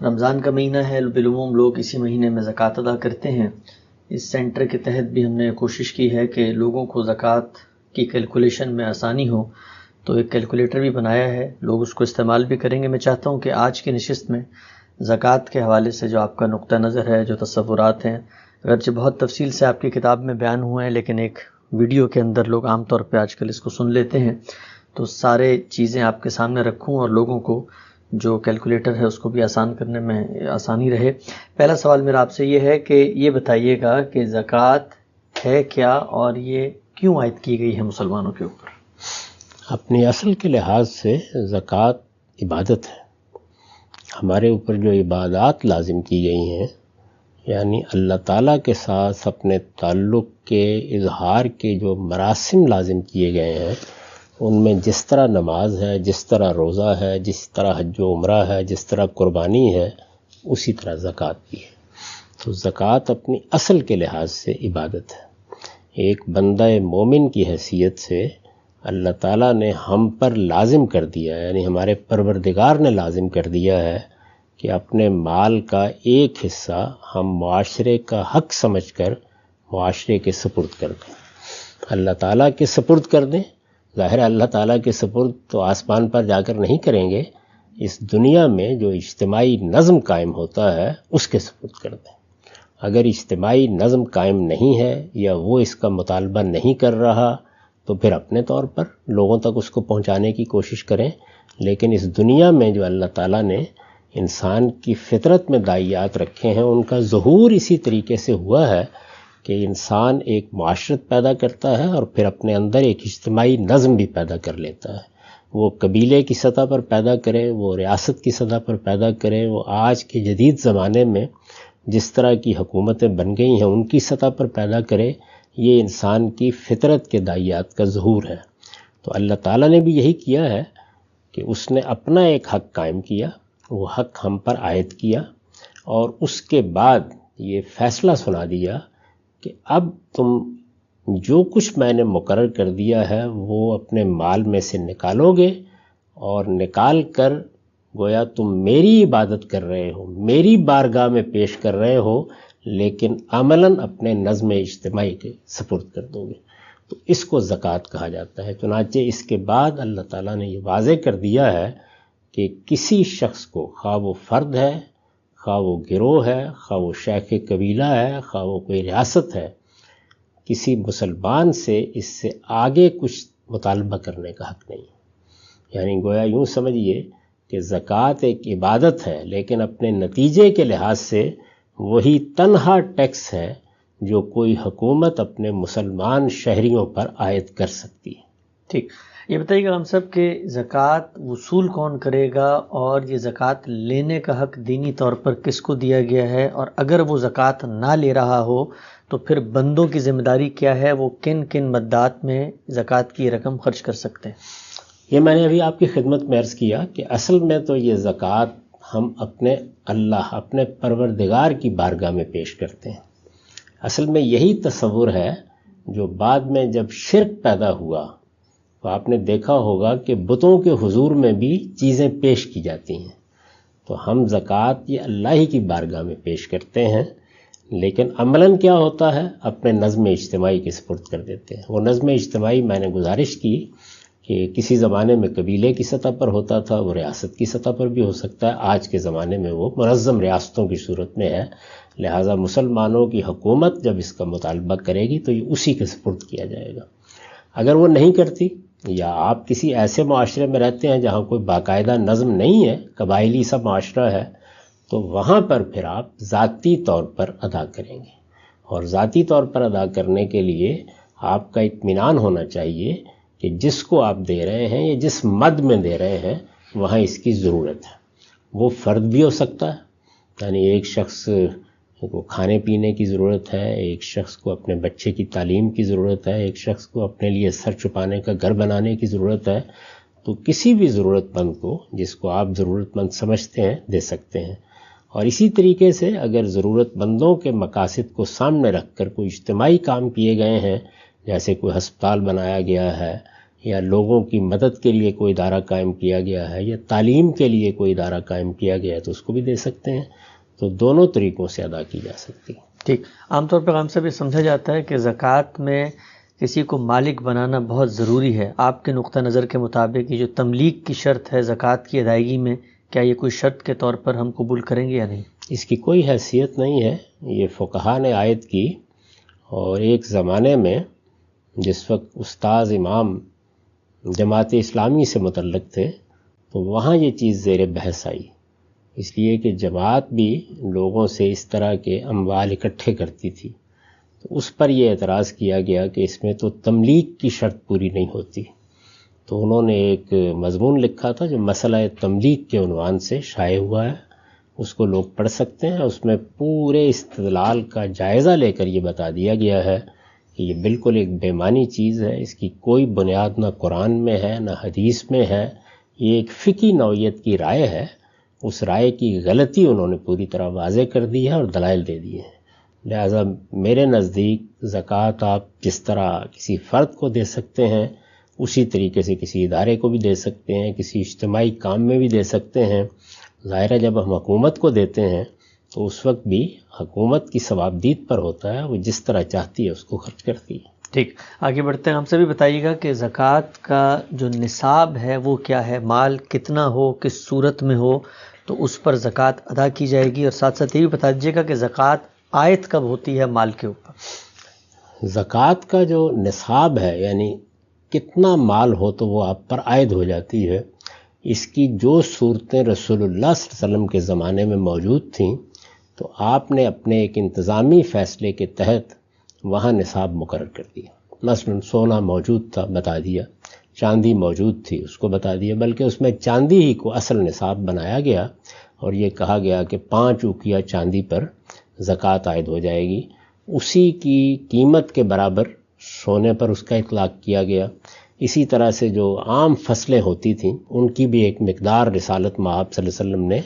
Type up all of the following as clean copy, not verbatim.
رمضان کا مہینہ ہے، بالعموم لوگ اسی مہینے میں زکوٰۃ ادا کرتے ہیں۔ اس سینٹر کے تحت بھی ہم نے کوشش کی ہے کہ لوگوں کو زکوٰۃ کی کیلکولیشن میں آسانی ہو، تو ایک کیلکولیٹر بھی بنایا ہے، لوگ اس کو استعمال بھی کریں گے۔ میں چاہتا ہوں کہ آج کی نشست میں زکوٰۃ کے حوالے سے جو آپ کا نقطہ نظر ہے، جو تصورات ہیں، اگرچہ بہت تفصیل سے آپ کی کتاب میں بیان ہوئے ہیں، لیکن ایک ویڈیو کے اندر لوگ عام طور پہ آج کل اس کو سن لیتے ہیں، تو سارے چیزیں آپ کے سامنے رکھوں اور لوگوں کو جو کیلکولیٹر ہے اس کو بھی آسان کرنے میں آسانی رہے۔ پہلا سوال میرا آپ سے یہ ہے کہ یہ بتائیے گا کہ زکوٰۃ ہے کیا اور یہ کیوں عائد کی گئی ہے مسلمانوں کے اوپر؟ اپنی اصل کے لحاظ سے زکوٰۃ عبادت ہے۔ ہمارے اوپر جو عبادات لازم کی گئی ہیں، یعنی اللہ تعالیٰ کے ساتھ اپنے تعلق کے اظہار کے جو مراسم لازم کیے گئے ہیں، ان میں جس طرح نماز ہے، جس طرح روزہ ہے، جس طرح حج و عمرہ ہے، جس طرح قربانی ہے، اسی طرح زکوٰۃ بھی ہے۔ تو زکوٰۃ اپنی اصل کے لحاظ سے عبادت ہے۔ ایک بندہ مومن کی حیثیت سے اللہ تعالیٰ نے ہم پر لازم کر دیا ہے، یعنی ہمارے پروردگار نے لازم کر دیا ہے کہ اپنے مال کا ایک حصہ ہم معاشرے کا حق سمجھ کر معاشرے کے سپرد کر دیں۔ اللہ تعالیٰ کے سپرد کر دیں، ظاہر ہے اللہ تعالیٰ کے سپرد تو آسمان پر جا کر نہیں کریں گے، اس دنیا میں جو اجتماعی نظم قائم ہوتا ہے اس کے سپرد کر دیں۔ اگر اجتماعی نظم قائم نہیں ہے یا وہ اس کا مطالبہ نہیں کر رہا تو پھر اپنے طور پر لوگوں تک اس کو پہنچانے کی کوشش کریں، لیکن اس دنیا میں جو اللہ تعالیٰ نے انسان کی فطرت میں داعیات رکھے ہیں، ان کا ظہور اسی طریقے سے ہوا ہے کہ انسان ایک معاشرت پیدا کرتا ہے اور پھر اپنے اندر ایک اجتماعی نظم بھی پیدا کر لیتا ہے۔ وہ قبیلے کی سطح پر پیدا کرے، وہ ریاست کی سطح پر پیدا کرے، وہ آج کے جدید زمانے میں جس طرح کی حکومتیں بن گئی ہیں ان کی سطح پر پیدا کرے، یہ انسان کی فطرت کے داعیات کا ظہور ہے۔ تو اللہ تعالیٰ نے بھی یہی کیا ہے کہ اس نے اپنا ایک حق قائم کیا، وہ حق ہم پر عائد کیا، اور اس کے بعد یہ فیصلہ سنا دیا کہ اب تم جو کچھ میں نے مقرر کر دیا ہے وہ اپنے مال میں سے نکالو گے، اور نکال کر گویا تم میری عبادت کر رہے ہو، میری بارگاہ میں پیش کر رہے ہو، لیکن عملاً اپنے نظم اجتماعی کے سپرد کر دو گے۔ تو اس کو زکوٰۃ کہا جاتا ہے۔ چنانچہ اس کے بعد اللہ تعالیٰ نے یہ واضح کر دیا ہے کہ کسی شخص کو، خواہ وہ فرد ہے، خواہ وہ گروہ ہے، خواہ وہ شیخ قبیلہ ہے، خواہ وہ کوئی ریاست ہے، کسی مسلمان سے اس سے آگے کچھ مطالبہ کرنے کا حق نہیں۔ یعنی گویا یوں سمجھیے کہ زکوٰۃ ایک عبادت ہے، لیکن اپنے نتیجے کے لحاظ سے وہی تنہا ٹیکس ہے جو کوئی حکومت اپنے مسلمان شہریوں پر عائد کر سکتی ہے۔ ٹھیک، یہ بتائیے گا ہم سب کہ زکوٰۃ وصول کون کرے گا، اور یہ زکوٰۃ لینے کا حق دینی طور پر کس کو دیا گیا ہے، اور اگر وہ زکوٰۃ نہ لے رہا ہو تو پھر بندوں کی ذمہ داری کیا ہے، وہ کن کن مدات میں زکوٰۃ کی رقم خرچ کر سکتے ہیں؟ یہ میں نے ابھی آپ کی خدمت میں عرض کیا کہ اصل میں تو یہ زکوٰۃ ہم اپنے اللہ، اپنے پروردگار کی بارگاہ میں پیش کرتے ہیں۔ اصل میں یہی تصور ہے جو بعد میں جب شرک پیدا ہوا تو آپ نے دیکھا ہوگا کہ بتوں کے حضور میں بھی چیزیں پیش کی جاتی ہیں۔ تو ہم زکوٰۃ یہ اللہ ہی کی بارگاہ میں پیش کرتے ہیں، لیکن عملاً کیا ہوتا ہے، اپنے نظم اجتماعی کے سپرد کر دیتے ہیں۔ وہ نظم اجتماعی میں نے گزارش کی کہ کسی زمانے میں قبیلے کی سطح پر ہوتا تھا، وہ ریاست کی سطح پر بھی ہو سکتا ہے، آج کے زمانے میں وہ منظم ریاستوں کی صورت میں ہے، لہٰذا مسلمانوں کی حکومت جب اس کا مطالبہ کرے گی تو یہ اسی کے سپرد کیا جائے گا۔ اگر وہ نہیں کرتی، یا آپ کسی ایسے معاشرے میں رہتے ہیں جہاں کوئی باقاعدہ نظم نہیں ہے، قبائلی سا معاشرہ ہے، تو وہاں پر پھر آپ ذاتی طور پر ادا کریں گے، اور ذاتی طور پر ادا کرنے کے لیے آپ کا اطمینان ہونا چاہیے کہ جس کو آپ دے رہے ہیں یا جس مد میں دے رہے ہیں وہاں اس کی ضرورت ہے۔ وہ فرد بھی ہو سکتا ہے، یعنی ایک شخص کو کھانے پینے کی ضرورت ہے، ایک شخص کو اپنے بچے کی تعلیم کی ضرورت ہے، ایک شخص کو اپنے لیے سر چھپانے کا گھر بنانے کی ضرورت ہے، تو کسی بھی ضرورت مند کو جس کو آپ ضرورت مند سمجھتے ہیں دے سکتے ہیں۔ اور اسی طریقے سے اگر ضرورت مندوں کے مقاصد کو سامنے رکھ کر کوئی اجتماعی کام کیے گئے ہیں، جیسے کوئی ہسپتال بنایا گیا ہے یا لوگوں کی مدد کے لیے کوئی ادارہ قائم کیا گیا ہے یا تعلیم کے لیے کوئی ادارہ قائم کیا گیا ہے تو اس کو بھی دے سکتے ہیں. تو دونوں طریقوں سے ادا کی جا سکتی ہے. ٹھیک. عام طور پر ہم سب یہ سمجھا جاتا ہے کہ زکوٰۃ میں کسی کو مالک بنانا بہت ضروری ہے. آپ کے نقطہ نظر کے مطابق یہ جو تملیک کی شرط ہے زکوٰۃ کی ادائیگی میں، کیا یہ کوئی شرط کے طور پر ہم قبول کریں گے یا نہیں؟ اس کی کوئی حیثیت نہیں ہے. یہ فقہا نے عائد کی، اور ایک زمانے میں جس وقت استاذ امام جماعت اسلامی سے متعلق تھے تو وہاں یہ چیز زیر بحث آئی، اس لیے کہ جماعت بھی لوگوں سے اس طرح کے اموال اکٹھے کرتی تھی. تو اس پر یہ اعتراض کیا گیا کہ اس میں تو تملیک کی شرط پوری نہیں ہوتی. تو انہوں نے ایک مضمون لکھا تھا جو مسئلہ تملیک کے عنوان سے شائع ہوا ہے، اس کو لوگ پڑھ سکتے ہیں. اس میں پورے استدلال کا جائزہ لے کر یہ بتا دیا گیا ہے کہ یہ بالکل ایک بے معنی چیز ہے، اس کی کوئی بنیاد نہ قرآن میں ہے نہ حدیث میں ہے. یہ ایک فقہی نوعیت کی رائے ہے. اس رائے کی غلطی انہوں نے پوری طرح واضح کر دی ہے اور دلائل دے دیے ہیں. لہٰذا میرے نزدیک زکوٰۃ آپ جس طرح کسی فرد کو دے سکتے ہیں اسی طریقے سے کسی ادارے کو بھی دے سکتے ہیں، کسی اجتماعی کام میں بھی دے سکتے ہیں. ظاہر ہے جب ہم حکومت کو دیتے ہیں تو اس وقت بھی حکومت کی ثوابدید پر ہوتا ہے، وہ جس طرح چاہتی ہے اس کو خرچ کرتی ہے. ٹھیک. آگے بڑھتے ہیں. ہم سے بھی بتائیے گا کہ زکوٰۃ کا جو نصاب ہے وہ کیا ہے، مال کتنا ہو، کس صورت میں ہو تو اس پر زکوٰۃ ادا کی جائے گی، اور ساتھ ساتھ یہ بھی بتا دیجیے گا کہ زکوٰۃ عائد کب ہوتی ہے مال کے اوپر. زکوٰۃ کا جو نصاب ہے یعنی کتنا مال ہو تو وہ آپ پر عائد ہو جاتی ہے، اس کی جو صورتیں رسول اللہ صلی اللہ علیہ وسلم کے زمانے میں موجود تھیں تو آپ نے اپنے ایک انتظامی فیصلے کے تحت وہاں نصاب مقرر کر دیا. مثلا سونا موجود تھا، بتا دیا. چاندی موجود تھی، اس کو بتا دیا. بلکہ اس میں چاندی ہی کو اصل نصاب بنایا گیا اور یہ کہا گیا کہ 5 اوقیہ چاندی پر زکوٰۃ عائد ہو جائے گی. اسی کی قیمت کے برابر سونے پر اس کا اطلاق کیا گیا. اسی طرح سے جو عام فصلیں ہوتی تھیں ان کی بھی ایک مقدار رسالت مآب صلی اللہ علیہ وسلم نے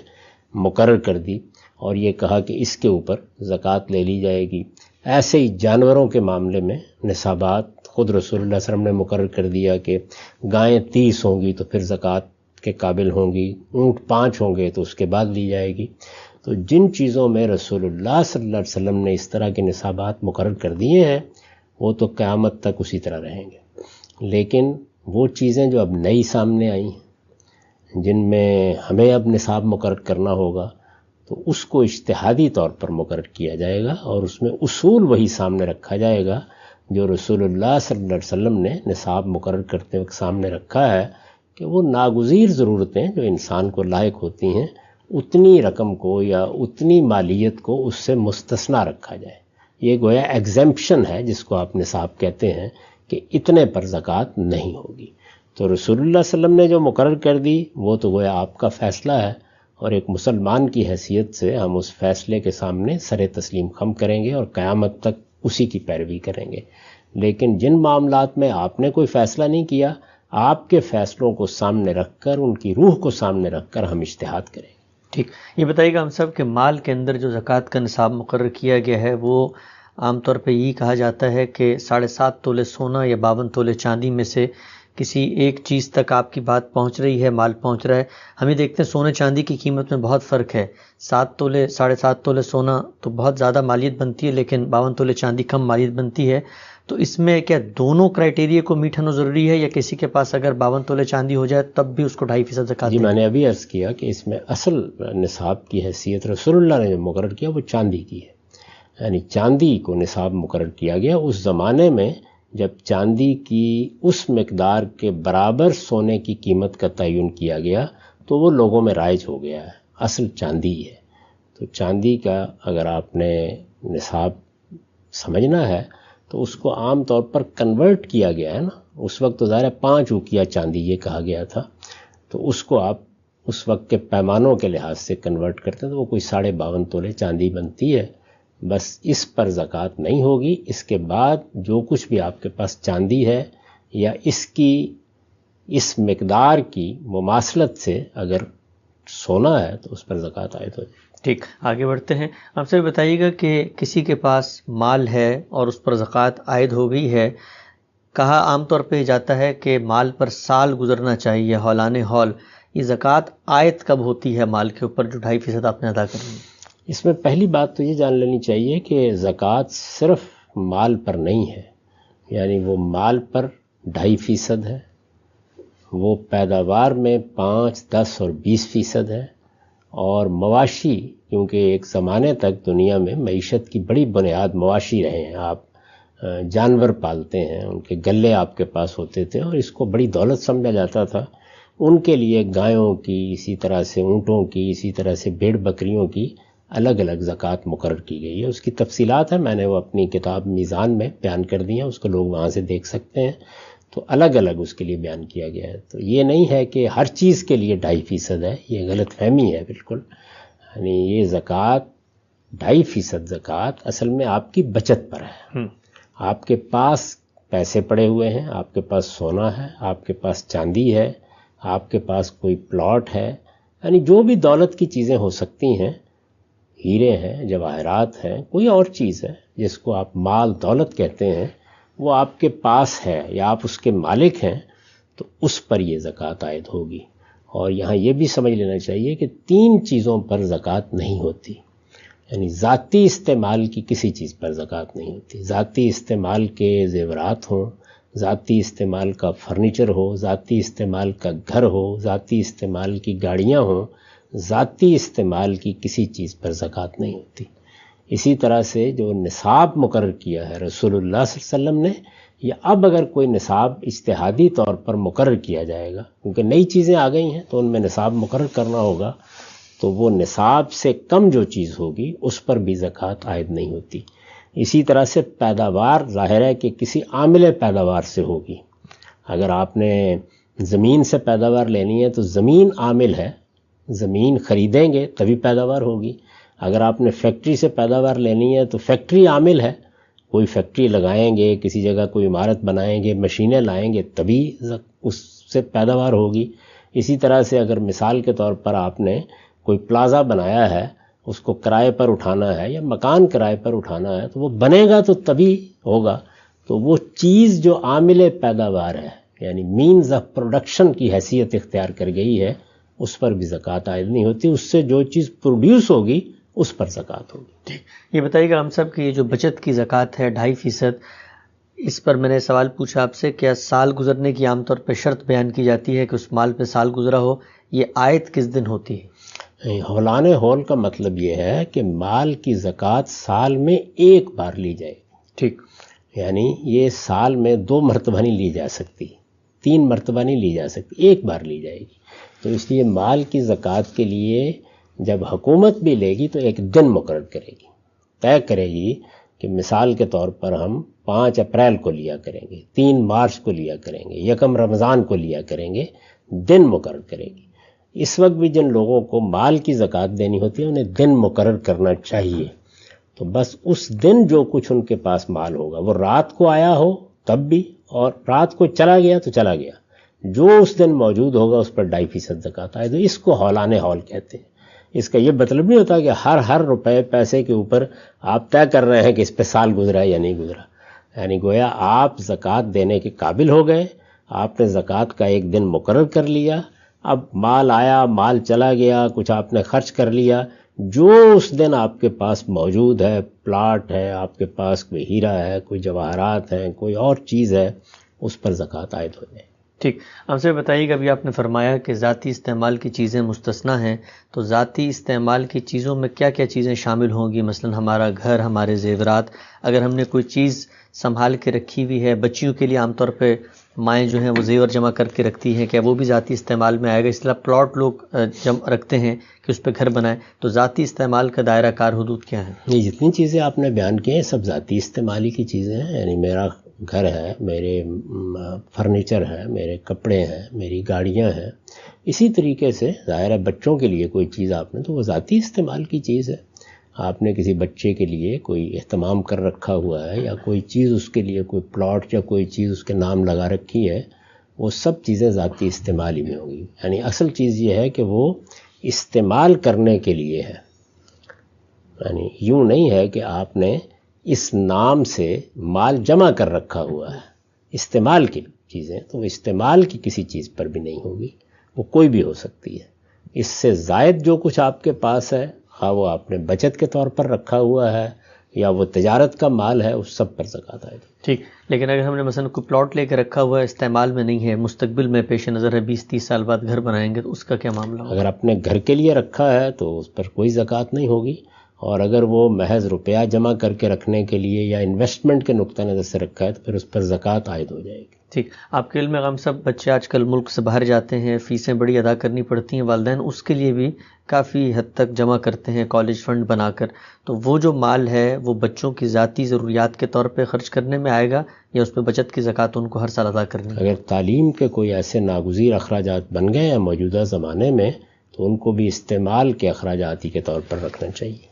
مقرر کر دی اور یہ کہا کہ اس کے اوپر زکوٰۃ لے لی جائے گی. ایسے ہی جانوروں کے معاملے میں نصابات خود رسول اللہ صلی اللہ علیہ وسلم نے مقرر کر دیا کہ گائیں 30 ہوں گی تو پھر زکوٰۃ کے قابل ہوں گی، اونٹ 5 ہوں گے تو اس کے بعد لی جائے گی. تو جن چیزوں میں رسول اللہ صلی اللہ علیہ وسلم نے اس طرح کے نصابات مقرر کر دیے ہیں وہ تو قیامت تک اسی طرح رہیں گے. لیکن وہ چیزیں جو اب نئی سامنے آئی ہیں جن میں ہمیں اب نصاب مقرر کرنا ہوگا تو اس کو اجتہادی طور پر مقرر کیا جائے گا اور اس میں اصول وہی سامنے رکھا جائے گا جو رسول اللہ صلی اللہ علیہ وسلم نے نصاب مقرر کرتے وقت سامنے رکھا ہے کہ وہ ناگزیر ضرورتیں جو انسان کو لائق ہوتی ہیں اتنی رقم کو یا اتنی مالیت کو اس سے مستثنا رکھا جائے. یہ گویا ایگزمپشن ہے جس کو آپ نصاب کہتے ہیں کہ اتنے پر زکوٰۃ نہیں ہوگی. تو رسول اللہ صلی اللہ علیہ وسلم نے جو مقرر کر دی وہ تو گویا آپ کا فیصلہ ہے اور ایک مسلمان کی حیثیت سے ہم اس فیصلے کے سامنے سر تسلیم خم کریں گے اور قیامت تک اسی کی پیروی کریں گے. لیکن جن معاملات میں آپ نے کوئی فیصلہ نہیں کیا آپ کے فیصلوں کو سامنے رکھ کر ان کی روح کو سامنے رکھ کر ہم اجتہاد کریں گے. ٹھیک. یہ بتائیے گا ہم سب کہ مال کے اندر جو زکوٰۃ کا نصاب مقرر کیا گیا ہے وہ عام طور پہ یہی کہا جاتا ہے کہ 7.5 تولے سونا یا 52 تولے چاندی میں سے کسی ایک چیز تک آپ کی بات پہنچ رہی ہے، مال پہنچ رہا ہے. ہم یہ دیکھتے ہیں سونے چاندی کی قیمت میں بہت فرق ہے. 7 تولے 7.5 تولے سونا تو بہت زیادہ مالیت بنتی ہے لیکن 52 تولے چاندی کم مالیت بنتی ہے. تو اس میں کیا دونوں کرائٹیریا کو میٹ ہونا ضروری ہے یا کسی کے پاس اگر 52 تولے چاندی ہو جائے تب بھی اس کو 2.5% زکوٰۃ؟ جی میں نے ابھی عرض کیا کہ اس میں اصل نصاب کی حیثیت رسول اللہ نے جو مقرر کیا وہ چاندی کی ہے، یعنی چاندی کو نصاب مقرر کیا گیا. اس زمانے میں جب چاندی کی اس مقدار کے برابر سونے کی قیمت کا تعین کیا گیا تو وہ لوگوں میں رائج ہو گیا ہے. اصل چاندی ہے. تو چاندی کا اگر آپ نے نصاب سمجھنا ہے تو اس کو عام طور پر کنورٹ کیا گیا ہے نا. اس وقت تو ظاہر 5 اوقیہ چاندی یہ کہا گیا تھا تو اس کو آپ اس وقت کے پیمانوں کے لحاظ سے کنورٹ کرتے ہیں تو وہ کوئی 52.5 تولے چاندی بنتی ہے. بس اس پر زکوٰۃ نہیں ہوگی. اس کے بعد جو کچھ بھی آپ کے پاس چاندی ہے یا اس کی اس مقدار کی مماثلت سے اگر سونا ہے تو اس پر زکوٰۃ عائد ہو جائے. ٹھیک. آگے بڑھتے ہیں. ہم سے بتائیے گا کہ کسی کے پاس مال ہے اور اس پر زکوٰۃ عائد ہو گئی ہے کہا عام طور پہ جاتا ہے کہ مال پر سال گزرنا چاہیے، ہولان ہول، یہ زکوٰۃ عائد کب ہوتی ہے مال کے اوپر جو 2.5% آپ نے ادا کرنی ہے؟ اس میں پہلی بات تو یہ جان لینی چاہیے کہ زکوٰۃ صرف مال پر نہیں ہے، یعنی وہ مال پر 2.5% ہے، وہ پیداوار میں 5، 10 اور 20% ہے، اور مواشی، کیونکہ ایک زمانے تک دنیا میں معیشت کی بڑی بنیاد مواشی رہے ہیں، آپ جانور پالتے ہیں، ان کے گلے آپ کے پاس ہوتے تھے اور اس کو بڑی دولت سمجھا جاتا تھا، ان کے لیے گایوں کی، اسی طرح سے اونٹوں کی، اسی طرح سے بھیڑ بکریوں کی الگ الگ زکوٰۃ مقرر کی گئی ہے۔ اس کی تفصیلات ہیں، میں نے وہ اپنی کتاب میزان میں بیان کر دی ہیں، اس کو لوگ وہاں سے دیکھ سکتے ہیں، تو الگ الگ اس کے لیے بیان کیا گیا ہے۔ تو یہ نہیں ہے کہ ہر چیز کے لیے 2.5% ہے، یہ غلط فہمی ہے بالکل، یعنی یہ زکوٰۃ 2.5% زکوٰۃ اصل میں آپ کی بچت پر ہے۔ آپ کے پاس پیسے پڑے ہوئے ہیں، آپ کے پاس سونا ہے، آپ کے پاس چاندی ہے، آپ کے پاس کوئی پلاٹ ہے، یعنی جو بھی دولت کی چیزیں ہو سکتی ہیں، ہیرے ہیں، جواہرات ہیں، کوئی اور چیز ہے جس کو آپ مال دولت کہتے ہیں، وہ آپ کے پاس ہے یا آپ اس کے مالک ہیں، تو اس پر یہ زکوٰۃ عائد ہوگی۔ اور یہاں یہ بھی سمجھ لینا چاہیے کہ 3 چیزوں پر زکوٰۃ نہیں ہوتی، یعنی ذاتی استعمال کی کسی چیز پر زکوٰۃ نہیں ہوتی۔ ذاتی استعمال کے زیورات ہوں، ذاتی استعمال کا فرنیچر ہو، ذاتی استعمال کا گھر ہو، ذاتی استعمال کی گاڑیاں ہوں، ذاتی استعمال کی کسی چیز پر زکوٰۃ نہیں ہوتی۔ اسی طرح سے جو نصاب مقرر کیا ہے رسول اللہ صلی اللہ علیہ وسلم نے، یا اب اگر کوئی نصاب اجتہادی طور پر مقرر کیا جائے گا، کیونکہ نئی چیزیں آ گئی ہیں تو ان میں نصاب مقرر کرنا ہوگا، تو وہ نصاب سے کم جو چیز ہوگی اس پر بھی زکوٰۃ عائد نہیں ہوتی۔ اسی طرح سے پیداوار ظاہر ہے کہ کسی عامل پیداوار سے ہوگی۔ اگر آپ نے زمین سے پیداوار لینی ہے تو زمین عامل ہے، زمین خریدیں گے تبھی پیداوار ہوگی۔ اگر آپ نے فیکٹری سے پیداوار لینی ہے تو فیکٹری عامل ہے، کوئی فیکٹری لگائیں گے، کسی جگہ کوئی عمارت بنائیں گے، مشینیں لائیں گے تبھی اس سے پیداوار ہوگی۔ اسی طرح سے اگر مثال کے طور پر آپ نے کوئی پلازا بنایا ہے، اس کو کرائے پر اٹھانا ہے یا مکان کرائے پر اٹھانا ہے، تو وہ بنے گا تو تبھی ہوگا۔ تو وہ چیز جو عامل پیداوار ہے، یعنی مینز آف پروڈکشن کی حیثیت اختیار کر گئی ہے، اس پر بھی زکوٰۃ عائد نہیں ہوتی۔ اس سے جو چیز پروڈیوس ہوگی اس پر زکوٰۃ ہوگی۔ یہ بتائیے گا ہم صاحب کہ یہ جو بچت کی زکوٰۃ ہے 2.5%، اس پر میں نے سوال پوچھا آپ سے، کیا سال گزرنے کی عام طور پہ شرط بیان کی جاتی ہے کہ اس مال پہ سال گزرا ہو؟ یہ عائد کس دن ہوتی ہے؟ ہولان ہول کا مطلب یہ ہے کہ مال کی زکوٰۃ سال میں ایک بار لی جائے گی۔ ٹھیک، یعنی یہ سال میں 2 مرتبہ نہیں لی جا سکتی، 3 مرتبہ نہیں لی جا سکتی، ایک بار لی جائے گی۔ تو اس لیے مال کی زکوٰۃ کے لیے جب حکومت بھی لے گی تو ایک دن مقرر کرے گی، طے کرے گی کہ مثال کے طور پر ہم 5 اپریل کو لیا کریں گے، 3 مارچ کو لیا کریں گے، 1 رمضان کو لیا کریں گے، دن مقرر کرے گی۔ اس وقت بھی جن لوگوں کو مال کی زکوٰۃ دینی ہوتی ہے انہیں دن مقرر کرنا چاہیے، تو بس اس دن جو کچھ ان کے پاس مال ہوگا، وہ رات کو آیا ہو تب بھی، اور رات کو چلا گیا تو چلا گیا، جو اس دن موجود ہوگا اس پر 2.5% زکوٰۃ آئے۔ تو اس کو ہولان ہول کہتے ہیں۔ اس کا یہ مطلب نہیں ہوتا کہ ہر روپے پیسے کے اوپر آپ طے کر رہے ہیں کہ اس پہ سال گزرا ہے یا نہیں گزرا، یعنی گویا آپ زکوٰۃ دینے کے قابل ہو گئے، آپ نے زکوٰۃ کا ایک دن مقرر کر لیا، اب مال آیا، مال چلا گیا، کچھ آپ نے خرچ کر لیا، جو اس دن آپ کے پاس موجود ہے، پلاٹ ہے آپ کے پاس، کوئی ہیرا ہے، کوئی جواہرات ہیں، کوئی اور چیز ہے، اس پر زکوٰۃ عائد ہو جائے۔ ٹھیک، ہم سے بتائیے گا، ابھی آپ نے فرمایا کہ ذاتی استعمال کی چیزیں مستثنیٰ ہیں، تو ذاتی استعمال کی چیزوں میں کیا کیا چیزیں شامل ہوں گی؟ مثلا ہمارا گھر، ہمارے زیورات، اگر ہم نے کوئی چیز سنبھال کے رکھی ہوئی ہے، بچیوں کے لیے عام طور پہ مائیں جو ہیں وہ زیور جمع کر کے رکھتی ہیں، کیا وہ بھی ذاتی استعمال میں آئے گا؟ اس طرح پلاٹ لوگ رکھتے ہیں کہ اس پہ گھر بنائیں، تو ذاتی استعمال کا دائرہ کار حدود کیا ہے؟ یہ جتنی چیزیں آپ نے بیان کی ہیں سب ذاتی استعمالی کی چیزیں ہیں، یعنی میرا گھر ہے، میرے فرنیچر ہے، میرے کپڑے ہیں، میری گاڑیاں ہیں۔ اسی طریقے سے ظاہر ہے بچوں کے لیے کوئی چیز آپ نے، تو وہ ذاتی استعمال کی چیز ہے۔ آپ نے کسی بچے کے لیے کوئی اہتمام کر رکھا ہوا ہے، یا کوئی چیز اس کے لیے، کوئی پلاٹ یا کوئی چیز اس کے نام لگا رکھی ہے، وہ سب چیزیں ذاتی استعمالی میں ہوں گی۔ یعنی اصل چیز یہ ہے کہ وہ استعمال کرنے کے لیے ہے، یعنی یوں نہیں ہے کہ آپ نے اس نام سے مال جمع کر رکھا ہوا ہے، استعمال کی چیزیں، تو وہ استعمال کی کسی چیز پر بھی نہیں ہوگی، وہ کوئی بھی ہو سکتی ہے۔ اس سے زائد جو کچھ آپ کے پاس ہے، خواہ وہ آپ نے بچت کے طور پر رکھا ہوا ہے یا وہ تجارت کا مال ہے، اس سب پر زکوٰۃ آئے گی۔ ٹھیک، لیکن اگر ہم نے مثلا کوئی پلاٹ لے کے رکھا ہوا ہے، استعمال میں نہیں ہے، مستقبل میں پیش نظر ہے 20-30 سال بعد گھر بنائیں گے، تو اس کا کیا معاملہ ہوگا؟ اگر اپنے گھر کے لیے رکھا ہے تو اس پر کوئی زکوٰۃ نہیں ہوگی، اور اگر وہ محض روپیہ جمع کر کے رکھنے کے لیے یا انویسٹمنٹ کے نقطہ نظر سے رکھا ہے تو پھر اس پر زکوٰۃ عائد ہو جائے گی۔ ٹھیک، آپ کے علم میں ہم سب بچے آج کل ملک سے باہر جاتے ہیں، فیسیں بڑی ادا کرنی پڑتی ہیں، والدین اس کے لیے بھی کافی حد تک جمع کرتے ہیں کالج فنڈ بنا کر، تو وہ جو مال ہے وہ بچوں کی ذاتی ضروریات کے طور پہ خرچ کرنے میں آئے گا یا اس پہ بچت کی زکوٰۃ ان کو ہر سال ادا کرنی ہے؟ اگر تعلیم کے کوئی ایسے ناگزیر اخراجات بن گئے ہیں موجودہ زمانے میں تو ان کو بھی استعمال کے اخراجاتی کے طور پر رکھنا چاہیے۔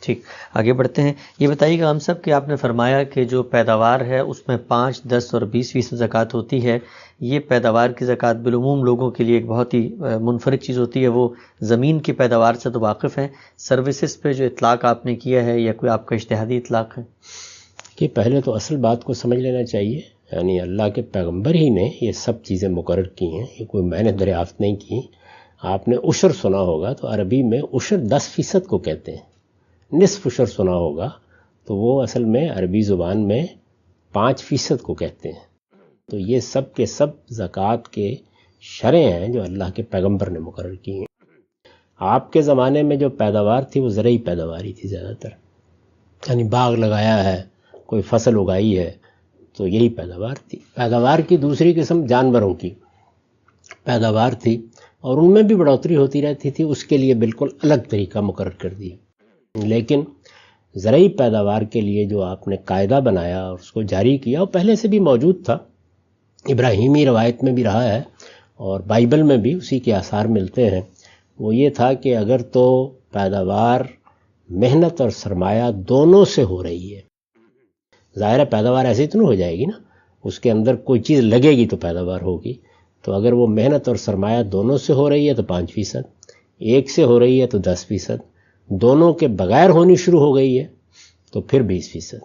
ٹھیک، آگے بڑھتے ہیں۔ یہ بتائیے گا ہم سب کہ آپ نے فرمایا کہ جو پیداوار ہے اس میں 5، 10 اور 20% زکوٰۃ ہوتی ہے، یہ پیداوار کی زکوٰۃ بالعموم لوگوں کے لیے ایک بہت ہی منفرد چیز ہوتی ہے، وہ زمین کی پیداوار سے تو واقف ہیں، سروسز پہ جو اطلاق آپ نے کیا ہے یا کوئی آپ کا اجتہادی اطلاق ہے؟ کہ پہلے تو اصل بات کو سمجھ لینا چاہیے، یعنی اللہ کے پیغمبر ہی نے یہ سب چیزیں مقرر کی ہیں، یہ کوئی میں نے دریافت نہیں کی۔ آپ نے عشر سنا ہوگا تو عربی میں عشر 10% کو کہتے ہیں، نصف عشر سنا ہوگا تو وہ اصل میں عربی زبان میں 5% کو کہتے ہیں۔ تو یہ سب کے سب زکوٰۃ کے شرعیں ہیں جو اللہ کے پیغمبر نے مقرر کی ہیں۔ آپ کے زمانے میں جو پیداوار تھی وہ زرعی پیداوار ہی تھی زیادہ تر، یعنی باغ لگایا ہے، کوئی فصل اگائی ہے تو یہی پیداوار تھی۔ پیداوار کی دوسری قسم جانوروں کی پیداوار تھی، اور ان میں بھی بڑھوتری ہوتی رہتی تھی، اس کے لیے بالکل الگ طریقہ مقرر کر دیا۔ لیکن زرعی پیداوار کے لیے جو آپ نے قاعدہ بنایا اور اس کو جاری کیا، وہ پہلے سے بھی موجود تھا، ابراہیمی روایت میں بھی رہا ہے اور بائبل میں بھی اسی کے آثار ملتے ہیں۔ وہ یہ تھا کہ اگر تو پیداوار محنت اور سرمایہ دونوں سے ہو رہی ہے، ظاہر ہے پیداوار ایسے تو نہیں ہو جائے گی نا، اس کے اندر کوئی چیز لگے گی تو پیداوار ہوگی، تو اگر وہ محنت اور سرمایہ دونوں سے ہو رہی ہے تو 5%، ایک سے ہو رہی ہے تو 10%، دونوں کے بغیر ہونی شروع ہو گئی ہے تو پھر 20%،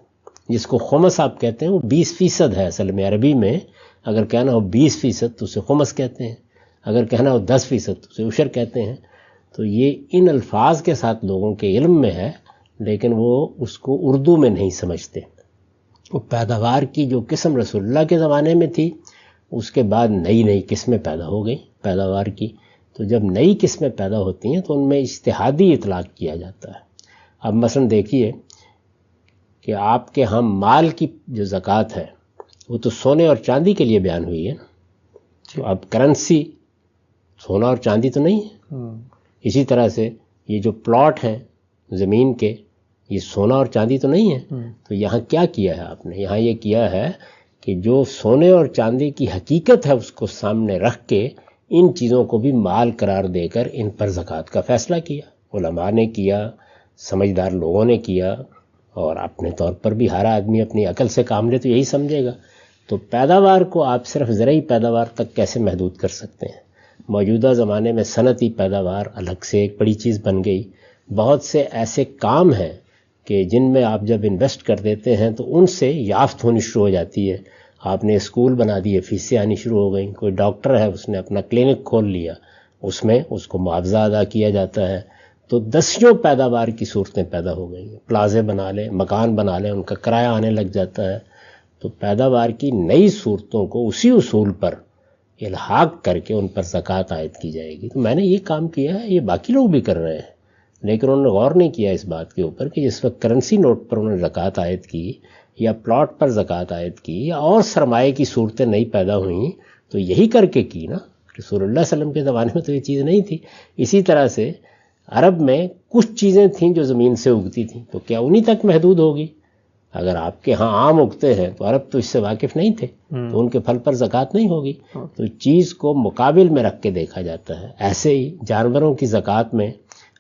جس کو خمس آپ کہتے ہیں وہ 20% ہے اصل میں عربی میں۔ اگر کہنا ہو 20% تو اسے خمس کہتے ہیں، اگر کہنا ہو 10% تو اسے عشر کہتے ہیں۔ تو یہ ان الفاظ کے ساتھ لوگوں کے علم میں ہے، لیکن وہ اس کو اردو میں نہیں سمجھتے۔ وہ پیداوار کی جو قسم رسول اللہ کے زمانے میں تھی، اس کے بعد نئی قسمیں پیدا ہو گئیں پیداوار کی، تو جب نئی قسمیں پیدا ہوتی ہیں تو ان میں اجتہادی اطلاق کیا جاتا ہے۔ اب مثلا دیکھیے کہ آپ کے ہاں مال کی جو زکوٰۃ ہے وہ تو سونے اور چاندی کے لیے بیان ہوئی ہے نا، تو اب کرنسی سونا اور چاندی تو نہیں ہے۔ اسی طرح سے یہ جو پلاٹ ہیں زمین کے، یہ سونا اور چاندی تو نہیں ہے۔ تو یہاں کیا کیا ہے آپ نے؟ یہاں یہ کیا ہے کہ جو سونے اور چاندی کی حقیقت ہے اس کو سامنے رکھ کے ان چیزوں کو بھی مال قرار دے کر ان پر زکوٰۃ کا فیصلہ کیا، علماء نے کیا، سمجھدار لوگوں نے کیا، اور اپنے طور پر بھی ہر آدمی اپنی عقل سے کام لے تو یہی سمجھے گا۔ تو پیداوار کو آپ صرف زرعی پیداوار تک کیسے محدود کر سکتے ہیں؟ موجودہ زمانے میں صنعتی پیداوار الگ سے ایک بڑی چیز بن گئی۔ بہت سے ایسے کام ہیں کہ جن میں آپ جب انویسٹ کر دیتے ہیں تو ان سے یافت ہونی شروع ہو جاتی ہے۔ آپ نے اسکول بنا دیے، فیسیں آنی شروع ہو گئیں۔ کوئی ڈاکٹر ہے، اس نے اپنا کلینک کھول لیا، اس میں اس کو معاوضہ ادا کیا جاتا ہے۔ تو دسیوں پیداوار کی صورتیں پیدا ہو گئی ہیں۔ پلازے بنا لیں، مکان بنا لیں، ان کا کرایہ آنے لگ جاتا ہے۔ تو پیداوار کی نئی صورتوں کو اسی اصول پر الحاق کر کے ان پر زکوٰۃ عائد کی جائے گی۔ تو میں نے یہ کام کیا ہے، یہ باقی لوگ بھی کر رہے ہیں، لیکن انہوں نے غور نہیں کیا اس بات کے اوپر کہ جس وقت کرنسی نوٹ پر انہوں نے زکوٰۃ عائد کی یا پلاٹ پر زکوٰۃ عائد کی یا اور سرمایے کی صورتیں نئی پیدا ہوئیں تو یہی کر کے کی نا۔ رسول اللہ صلی اللہ علیہ وسلم کے زمانے میں تو یہ چیز نہیں تھی۔ اسی طرح سے عرب میں کچھ چیزیں تھیں جو زمین سے اگتی تھیں، تو کیا انہی تک محدود ہوگی؟ اگر آپ کے ہاں آم اگتے ہیں تو عرب تو اس سے واقف نہیں تھے، تو ان کے پھل پر زکوٰۃ نہیں ہوگی۔ تو چیز کو مقابل میں رکھ کے دیکھا جاتا ہے۔ ایسے ہی جانوروں کی زکوٰۃ میں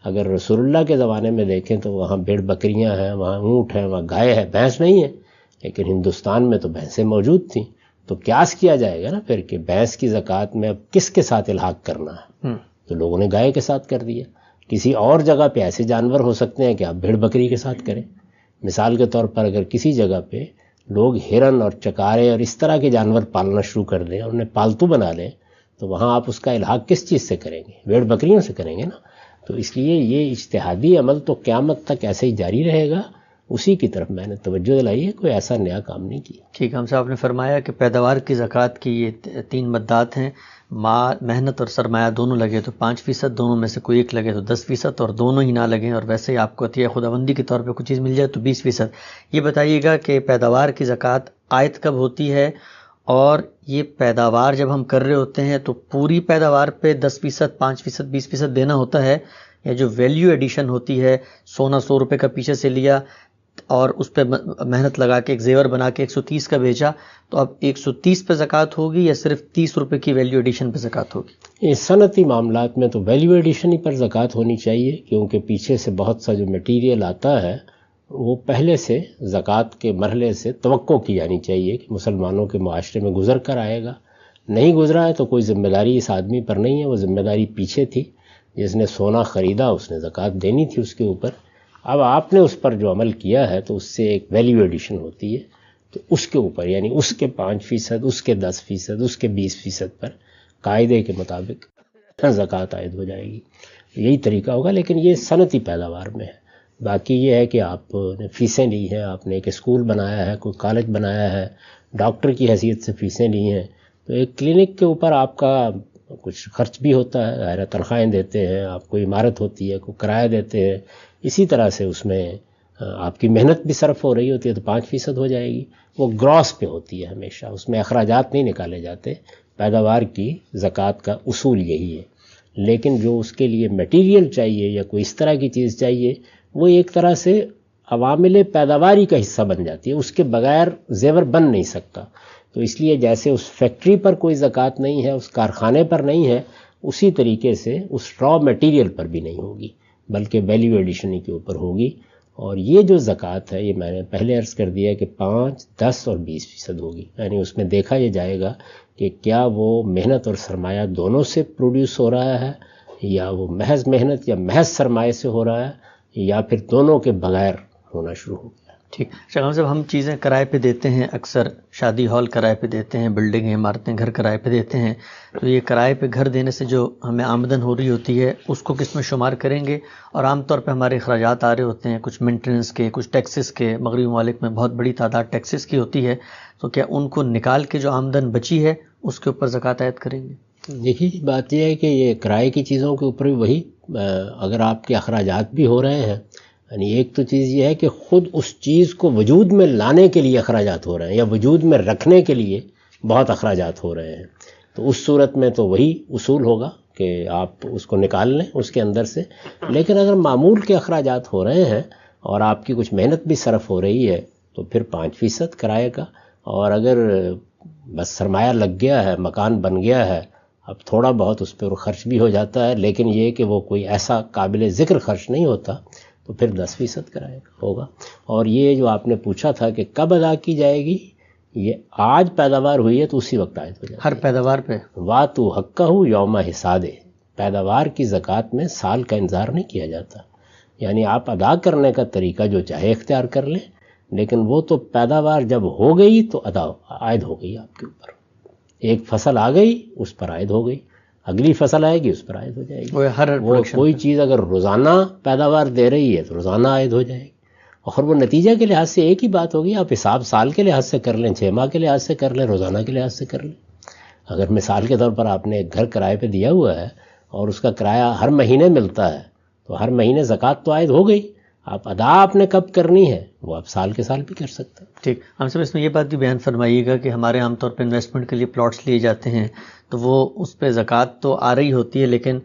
اگر رسول اللہ کے زمانے میں دیکھیں تو وہاں بھیڑ بکریاں ہیں، وہاں اونٹ ہیں، وہاں گائے ہے، بھینس نہیں ہے، لیکن ہندوستان میں تو بھینسیں موجود تھیں۔ تو قیاس کیا جائے گا نا پھر کہ بھینس کی زکوٰۃ میں اب کس کے ساتھ الحاق کرنا ہے، تو لوگوں نے گائے کے ساتھ کر دیا۔ کسی اور جگہ پہ ایسے جانور ہو سکتے ہیں کہ آپ بھیڑ بکری کے ساتھ کریں۔ مثال کے طور پر اگر کسی جگہ پہ لوگ ہرن اور چکارے اور اس طرح کے جانور پالنا شروع کر دیں اور انہیں پالتو بنا لیں تو وہاں آپ اس کا الحاق کس چیز سے کریں گے؟ بھیڑ بکریوں سے کریں گے نا. تو اس لیے یہ اجتہادی عمل تو قیامت تک ایسے ہی جاری رہے گا. اسی کی طرف میں نے توجہ دلائی ہے، کوئی ایسا نیا کام نہیں کیا. ٹھیک، ہم صاحب نے فرمایا کہ پیداوار کی زکوٰۃ کی یہ 3 مدات ہیں. مال، محنت اور سرمایہ دونوں لگے تو 5%، دونوں میں سے کوئی ایک لگے تو 10%، اور دونوں ہی نہ لگیں اور ویسے ہی آپ کو عطیہ خداوندی کے طور پہ کچھ چیز مل جائے تو 20%. یہ بتائیے گا کہ پیداوار کی زکوٰۃ عائد کب ہوتی ہے، اور یہ پیداوار جب ہم کر رہے ہوتے ہیں تو پوری پیداوار پہ 10%، 5%، 20% دینا ہوتا ہے، یا جو ویلیو ایڈیشن ہوتی ہے، سونا 100 روپے کا پیچھے سے لیا اور اس پہ محنت لگا کے ایک زیور بنا کے 130 کا بیچا، تو اب 130 پہ زکوٰۃ ہوگی یا صرف 30 روپے کی ویلیو ایڈیشن پہ زکوٰۃ ہوگی؟ یہ صنعتی معاملات میں تو ویلیو ایڈیشن ہی پر زکوٰۃ ہونی چاہیے، کیونکہ پیچھے سے بہت سا جو میٹیریل آتا ہے وہ پہلے سے زکوٰۃ کے مرحلے سے توقع کی جانی چاہیے کہ مسلمانوں کے معاشرے میں گزر کر آئے گا. نہیں گزرا ہے تو کوئی ذمہ داری اس آدمی پر نہیں ہے، وہ ذمہ داری پیچھے تھی. جس نے سونا خریدا اس نے زکوٰۃ دینی تھی اس کے اوپر. اب آپ نے اس پر جو عمل کیا ہے تو اس سے ایک ویلیو ایڈیشن ہوتی ہے، تو اس کے اوپر یعنی اس کے 5%، اس کے 10%، اس کے 20% پر قاعدے کے مطابق زکوٰۃ عائد ہو جائے گی. یہی طریقہ ہوگا، لیکن یہ صنعتی پیداوار میں ہے. باقی یہ ہے کہ آپ نے فیسیں لی ہیں، آپ نے ایک اسکول بنایا ہے، کوئی کالج بنایا ہے، ڈاکٹر کی حیثیت سے فیسیں لی ہیں، تو ایک کلینک کے اوپر آپ کا کچھ خرچ بھی ہوتا ہے، ظاہر تنخواہیں دیتے ہیں آپ، کوئی عمارت ہوتی ہے، کوئی کرایہ دیتے ہیں. اسی طرح سے اس میں آپ کی محنت بھی صرف ہو رہی ہوتی ہے تو 5% ہو جائے گی. وہ گراس پہ ہوتی ہے ہمیشہ، اس میں اخراجات نہیں نکالے جاتے. پیداوار کی زکوٰۃ کا اصول یہی ہے. لیکن جو اس کے لیے میٹیریل چاہیے یا کوئی اس طرح کی چیز چاہیے، وہ ایک طرح سے عوامل پیداواری کا حصہ بن جاتی ہے، اس کے بغیر زیور بن نہیں سکتا. تو اس لیے جیسے اس فیکٹری پر کوئی زکوٰۃ نہیں ہے، اس کارخانے پر نہیں ہے، اسی طریقے سے اس را میٹیریل پر بھی نہیں ہوگی، بلکہ ویلیو ایڈیشن کے اوپر ہوگی. اور یہ جو زکوٰۃ ہے، یہ میں نے پہلے عرض کر دیا کہ 5، 10 اور 20% ہوگی. یعنی اس میں دیکھا یہ جائے گا کہ کیا وہ محنت اور سرمایہ دونوں سے پروڈیوس ہو رہا ہے، یا وہ محض محنت یا محض سرمایہ سے ہو رہا ہے، یا پھر دونوں کے بغیر ہونا شروع ہو گیا. ٹھیک. شاہ صاحب، ہم چیزیں کرائے پہ دیتے ہیں، اکثر شادی ہال کرائے پہ دیتے ہیں، بلڈنگیں، عمارتیں، گھر کرائے پہ دیتے ہیں. تو یہ کرائے پہ گھر دینے سے جو ہمیں آمدن ہو رہی ہوتی ہے اس کو کس میں شمار کریں گے؟ اور عام طور پہ ہمارے اخراجات آ رہے ہوتے ہیں، کچھ مینٹیننس کے، کچھ ٹیکسز کے. مغربی ممالک میں بہت بڑی تعداد ٹیکسز کی ہوتی ہے، تو کیا ان کو نکال کے جو آمدن بچی ہے اس کے اوپر زکوٰۃ عائد کریں گے؟ دیکھیے، بات یہ ہے کہ یہ کرائے کی چیزوں کے اوپر بھی وہی، اگر آپ کے اخراجات بھی ہو رہے ہیں، یعنی ایک تو چیز یہ ہے کہ خود اس چیز کو وجود میں لانے کے لیے اخراجات ہو رہے ہیں یا وجود میں رکھنے کے لیے بہت اخراجات ہو رہے ہیں، تو اس صورت میں تو وہی اصول ہوگا کہ آپ اس کو نکال لیں اس کے اندر سے. لیکن اگر معمول کے اخراجات ہو رہے ہیں اور آپ کی کچھ محنت بھی صرف ہو رہی ہے تو پھر 5% کرائے کا. اور اگر بس سرمایہ لگ گیا ہے، مکان بن گیا ہے، اب تھوڑا بہت اس پر خرچ بھی ہو جاتا ہے، لیکن یہ کہ وہ کوئی ایسا قابل ذکر خرچ نہیں ہوتا، تو پھر 10% کرائے کا ہوگا. اور یہ جو آپ نے پوچھا تھا کہ کب ادا کی جائے گی، یہ آج پیداوار ہوئی ہے تو اسی وقت عائد ہو جائے گی. ہر پیداوار پہ واتو حقہ یوم حصاد. پیداوار کی زکوٰۃ میں سال کا انتظار نہیں کیا جاتا. یعنی آپ ادا کرنے کا طریقہ جو چاہے اختیار کر لیں، لیکن وہ تو پیداوار جب ہو گئی تو عائد ہو گئی آپ کے اوپر. ایک فصل آ گئی اس پر عائد ہو گئی، اگلی فصل آئے گی اس پر عائد ہو جائے گی. وہ کوئی چیز اگر روزانہ پیداوار دے رہی ہے تو روزانہ عائد ہو جائے گی. اور وہ نتیجہ کے لحاظ سے ایک ہی بات ہوگی، آپ حساب سال کے لحاظ سے کر لیں، 6 ماہ کے لحاظ سے کر لیں، روزانہ کے لحاظ سے کر لیں. اگر مثال کے طور پر آپ نے ایک گھر کرائے پہ دیا ہوا ہے اور اس کا کرایہ ہر مہینے ملتا ہے، تو ہر مہینے زکوٰۃ تو عائد ہو گئی. آپ ادا آپ نے کب کرنی ہے وہ آپ سال کے سال بھی کر سکتے ہیں. ٹھیک. ہم سب اس میں یہ بات بھی بیان فرمائیے گا کہ ہمارے عام طور پہ انویسٹمنٹ کے لیے پلاٹس لیے جاتے ہیں، تو وہ اس پہ زکوٰۃ تو آ رہی ہوتی ہے، لیکن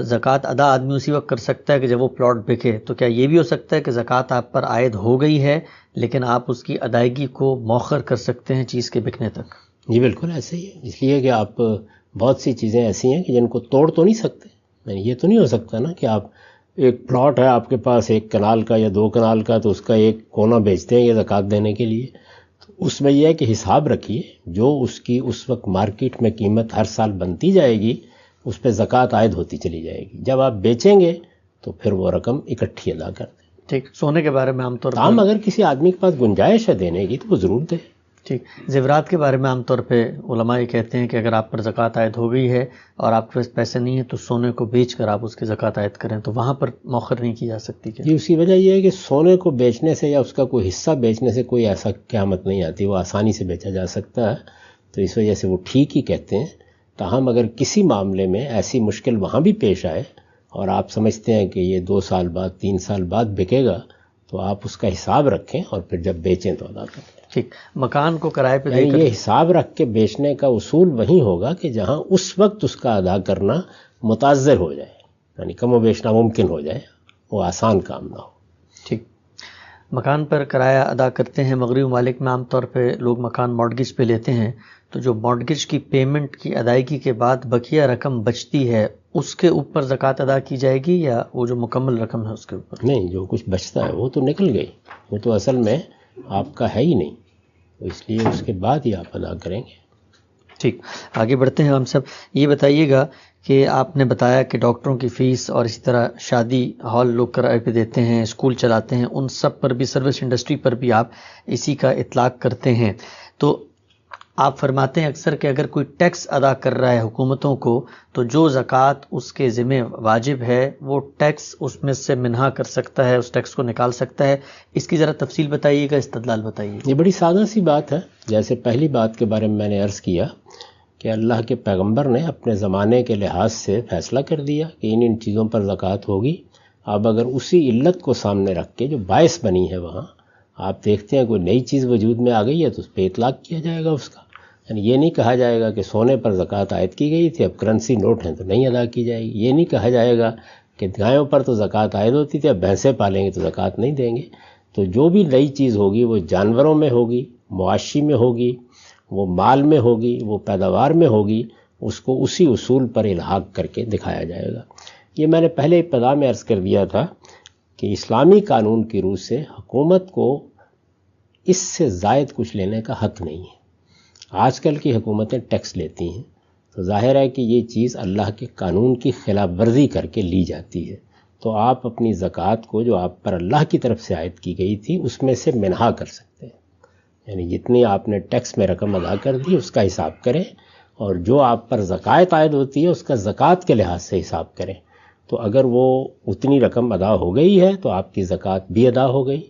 زکوٰۃ ادا آدمی اسی وقت کر سکتا ہے کہ جب وہ پلاٹ بکے. تو کیا یہ بھی ہو سکتا ہے کہ زکوٰۃ آپ پر عائد ہو گئی ہے لیکن آپ اس کی ادائیگی کو مؤخر کر سکتے ہیں چیز کے بکنے تک؟ جی بالکل ایسے ہی ہے. اس لیے کہ آپ بہت سی چیزیں ایسی ہیں کہ جن کو توڑ تو نہیں سکتے. یہ تو نہیں ہو سکتا نا کہ آپ ایک پلاٹ ہے آپ کے پاس 1 کنال کا یا 2 کنال کا، تو اس کا ایک کونا بیچتے ہیں یہ زکوٰۃ دینے کے لیے. تو اس میں یہ ہے کہ حساب رکھیے، جو اس کی اس وقت مارکیٹ میں قیمت ہر سال بنتی جائے گی اس پہ زکوٰۃ عائد ہوتی چلی جائے گی. جب آپ بیچیں گے تو پھر وہ رقم اکٹھی ادا کر دیں. ٹھیک. سونے کے بارے میں عام طور تاہم اگر کسی آدمی کے پاس گنجائش ہے دینے کی تو وہ ضرور دے. ٹھیک. زیورات کے بارے میں عام طور پہ علماء یہ کہتے ہیں کہ اگر آپ پر زکوٰۃ عائد ہو گئی ہے اور آپ کے پاس پیسے نہیں ہیں تو سونے کو بیچ کر آپ اس کی زکوٰۃ عائد کریں، تو وہاں پر مؤخر نہیں کی جا سکتی کیا؟ جی، اس کی وجہ یہ ہے کہ سونے کو بیچنے سے یا اس کا کوئی حصہ بیچنے سے کوئی ایسا قیامت نہیں آتی، وہ آسانی سے بیچا جا سکتا ہے، تو اس وجہ سے وہ ٹھیک ہی کہتے ہیں. تاہم اگر کسی معاملے میں ایسی مشکل وہاں بھی پیش آئے اور آپ سمجھتے ہیں کہ یہ 2 سال بعد 3 سال بعد بکے گا، تو آپ اس کا حساب رکھیں اور پھر جب بیچیں تو ادا کریں. ٹھیک. مکان کو کرائے پہ دے یعنی کر یہ حساب رکھ کے بیچنے کا اصول وہی ہوگا کہ جہاں اس وقت اس کا ادا کرنا متعذر ہو جائے، یعنی کم و بیش ناممکن ہو جائے، وہ آسان کام نہ ہو. ٹھیک. مکان پر کرایہ ادا کرتے ہیں. مغربی ممالک میں عام طور پہ لوگ مکان مارٹگیج پہ لیتے ہیں، تو جو مارٹگیج کی پیمنٹ کی ادائیگی کے بعد بقیہ رقم بچتی ہے اس کے اوپر زکوٰۃ ادا کی جائے گی یا وہ جو مکمل رقم ہے اس کے اوپر؟ نہیں، جو کچھ بچتا ہے وہ تو نکل گئی، وہ تو اصل میں آپ کا ہے ہی نہیں، تو اس لیے اس کے بعد ہی آپ ادا کریں گے. ٹھیک. آگے بڑھتے ہیں ہم سب. یہ بتائیے گا کہ آپ نے بتایا کہ ڈاکٹروں کی فیس اور اسی طرح شادی ہال لوگ کرائے پہ دیتے ہیں، اسکول چلاتے ہیں، ان سب پر بھی، سروس انڈسٹری پر بھی آپ اسی کا اطلاق کرتے ہیں. تو آپ فرماتے ہیں اکثر کہ اگر کوئی ٹیکس ادا کر رہا ہے حکومتوں کو تو جو زکوٰۃ اس کے ذمہ واجب ہے وہ ٹیکس اس میں سے منہا کر سکتا ہے، اس ٹیکس کو نکال سکتا ہے. اس کی ذرا تفصیل بتائیے گا، استدلال بتائیے. یہ بڑی سادہ سی بات ہے. جیسے پہلی بات کے بارے میں میں نے عرض کیا کہ اللہ کے پیغمبر نے اپنے زمانے کے لحاظ سے فیصلہ کر دیا کہ ان چیزوں پر زکوٰۃ ہوگی. اب اگر اسی علت کو سامنے رکھ کے جو باعث بنی ہے وہاں آپ دیکھتے ہیں کوئی نئی چیز وجود میں آ گئی ہے تو اس پہ اطلاق کیا جائے گا اس کا. یعنی یہ نہیں کہا جائے گا کہ سونے پر زکوٰۃ عائد کی گئی تھی، اب کرنسی نوٹ ہیں تو نہیں ادا کی جائے گی. یہ نہیں کہا جائے گا کہ گایوں پر تو زکوٰۃ عائد ہوتی تھی، اب بھینسیں پالیں گے تو زکوٰۃ نہیں دیں گے. تو جو بھی نئی چیز ہوگی وہ جانوروں میں ہوگی، مواشی میں ہوگی، وہ مال میں ہوگی، وہ پیداوار میں ہوگی، اس کو اسی اصول پر الحاق کر کے دکھایا جائے گا. یہ میں نے پہلے ابتدا میں عرض کر دیا تھا کہ اسلامی قانون کی روح سے حکومت کو اس سے زائد کچھ لینے کا حق نہیں ہے. آج کل کی حکومتیں ٹیکس لیتی ہیں تو ظاہر ہے کہ یہ چیز اللہ کے قانون کی خلاف ورزی کر کے لی جاتی ہے، تو آپ اپنی زکوٰۃ کو جو آپ پر اللہ کی طرف سے عائد کی گئی تھی اس میں سے منہا کر سکتے ہیں. یعنی جتنی آپ نے ٹیکس میں رقم ادا کر دی اس کا حساب کریں، اور جو آپ پر زکوٰۃ عائد ہوتی ہے اس کا زکوٰۃ کے لحاظ سے حساب کریں. تو اگر وہ اتنی رقم ادا ہو گئی ہے تو آپ کی زکوٰۃ بھی ادا ہو گئی،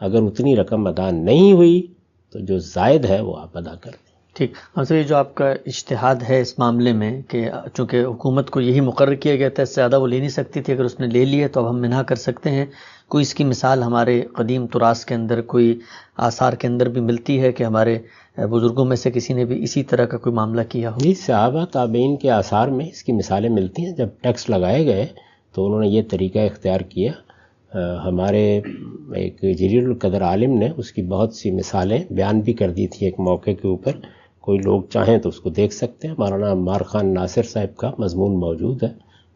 اگر اتنی رقم ادا نہیں ہوئی تو جو زائد ہے وہ آپ ادا کر دیں. ٹھیک. ہم سے یہ جو آپ کا اجتہاد ہے اس معاملے میں کہ چونکہ حکومت کو یہی مقرر کیا گیا تھا، اس سے زیادہ وہ لے نہیں سکتی تھی، اگر اس نے لے لیے تو اب ہم منع کر سکتے ہیں. کوئی اس کی مثال ہمارے قدیم تراث کے اندر، کوئی آثار کے اندر بھی ملتی ہے کہ ہمارے بزرگوں میں سے کسی نے بھی اسی طرح کا کوئی معاملہ کیا ہو؟ جی، صحابہ تابعین کے آثار میں اس کی مثالیں ملتی ہیں. جب ٹیکس لگائے گئے تو انہوں نے یہ طریقہ اختیار کیا. ہمارے ایک جلیل القدر عالم نے اس کی بہت سی مثالیں بیان بھی کر دی تھی ایک موقع کے اوپر. کوئی لوگ چاہیں تو اس کو دیکھ سکتے ہیں. مولانا عمار خان ناصر صاحب کا مضمون موجود ہے،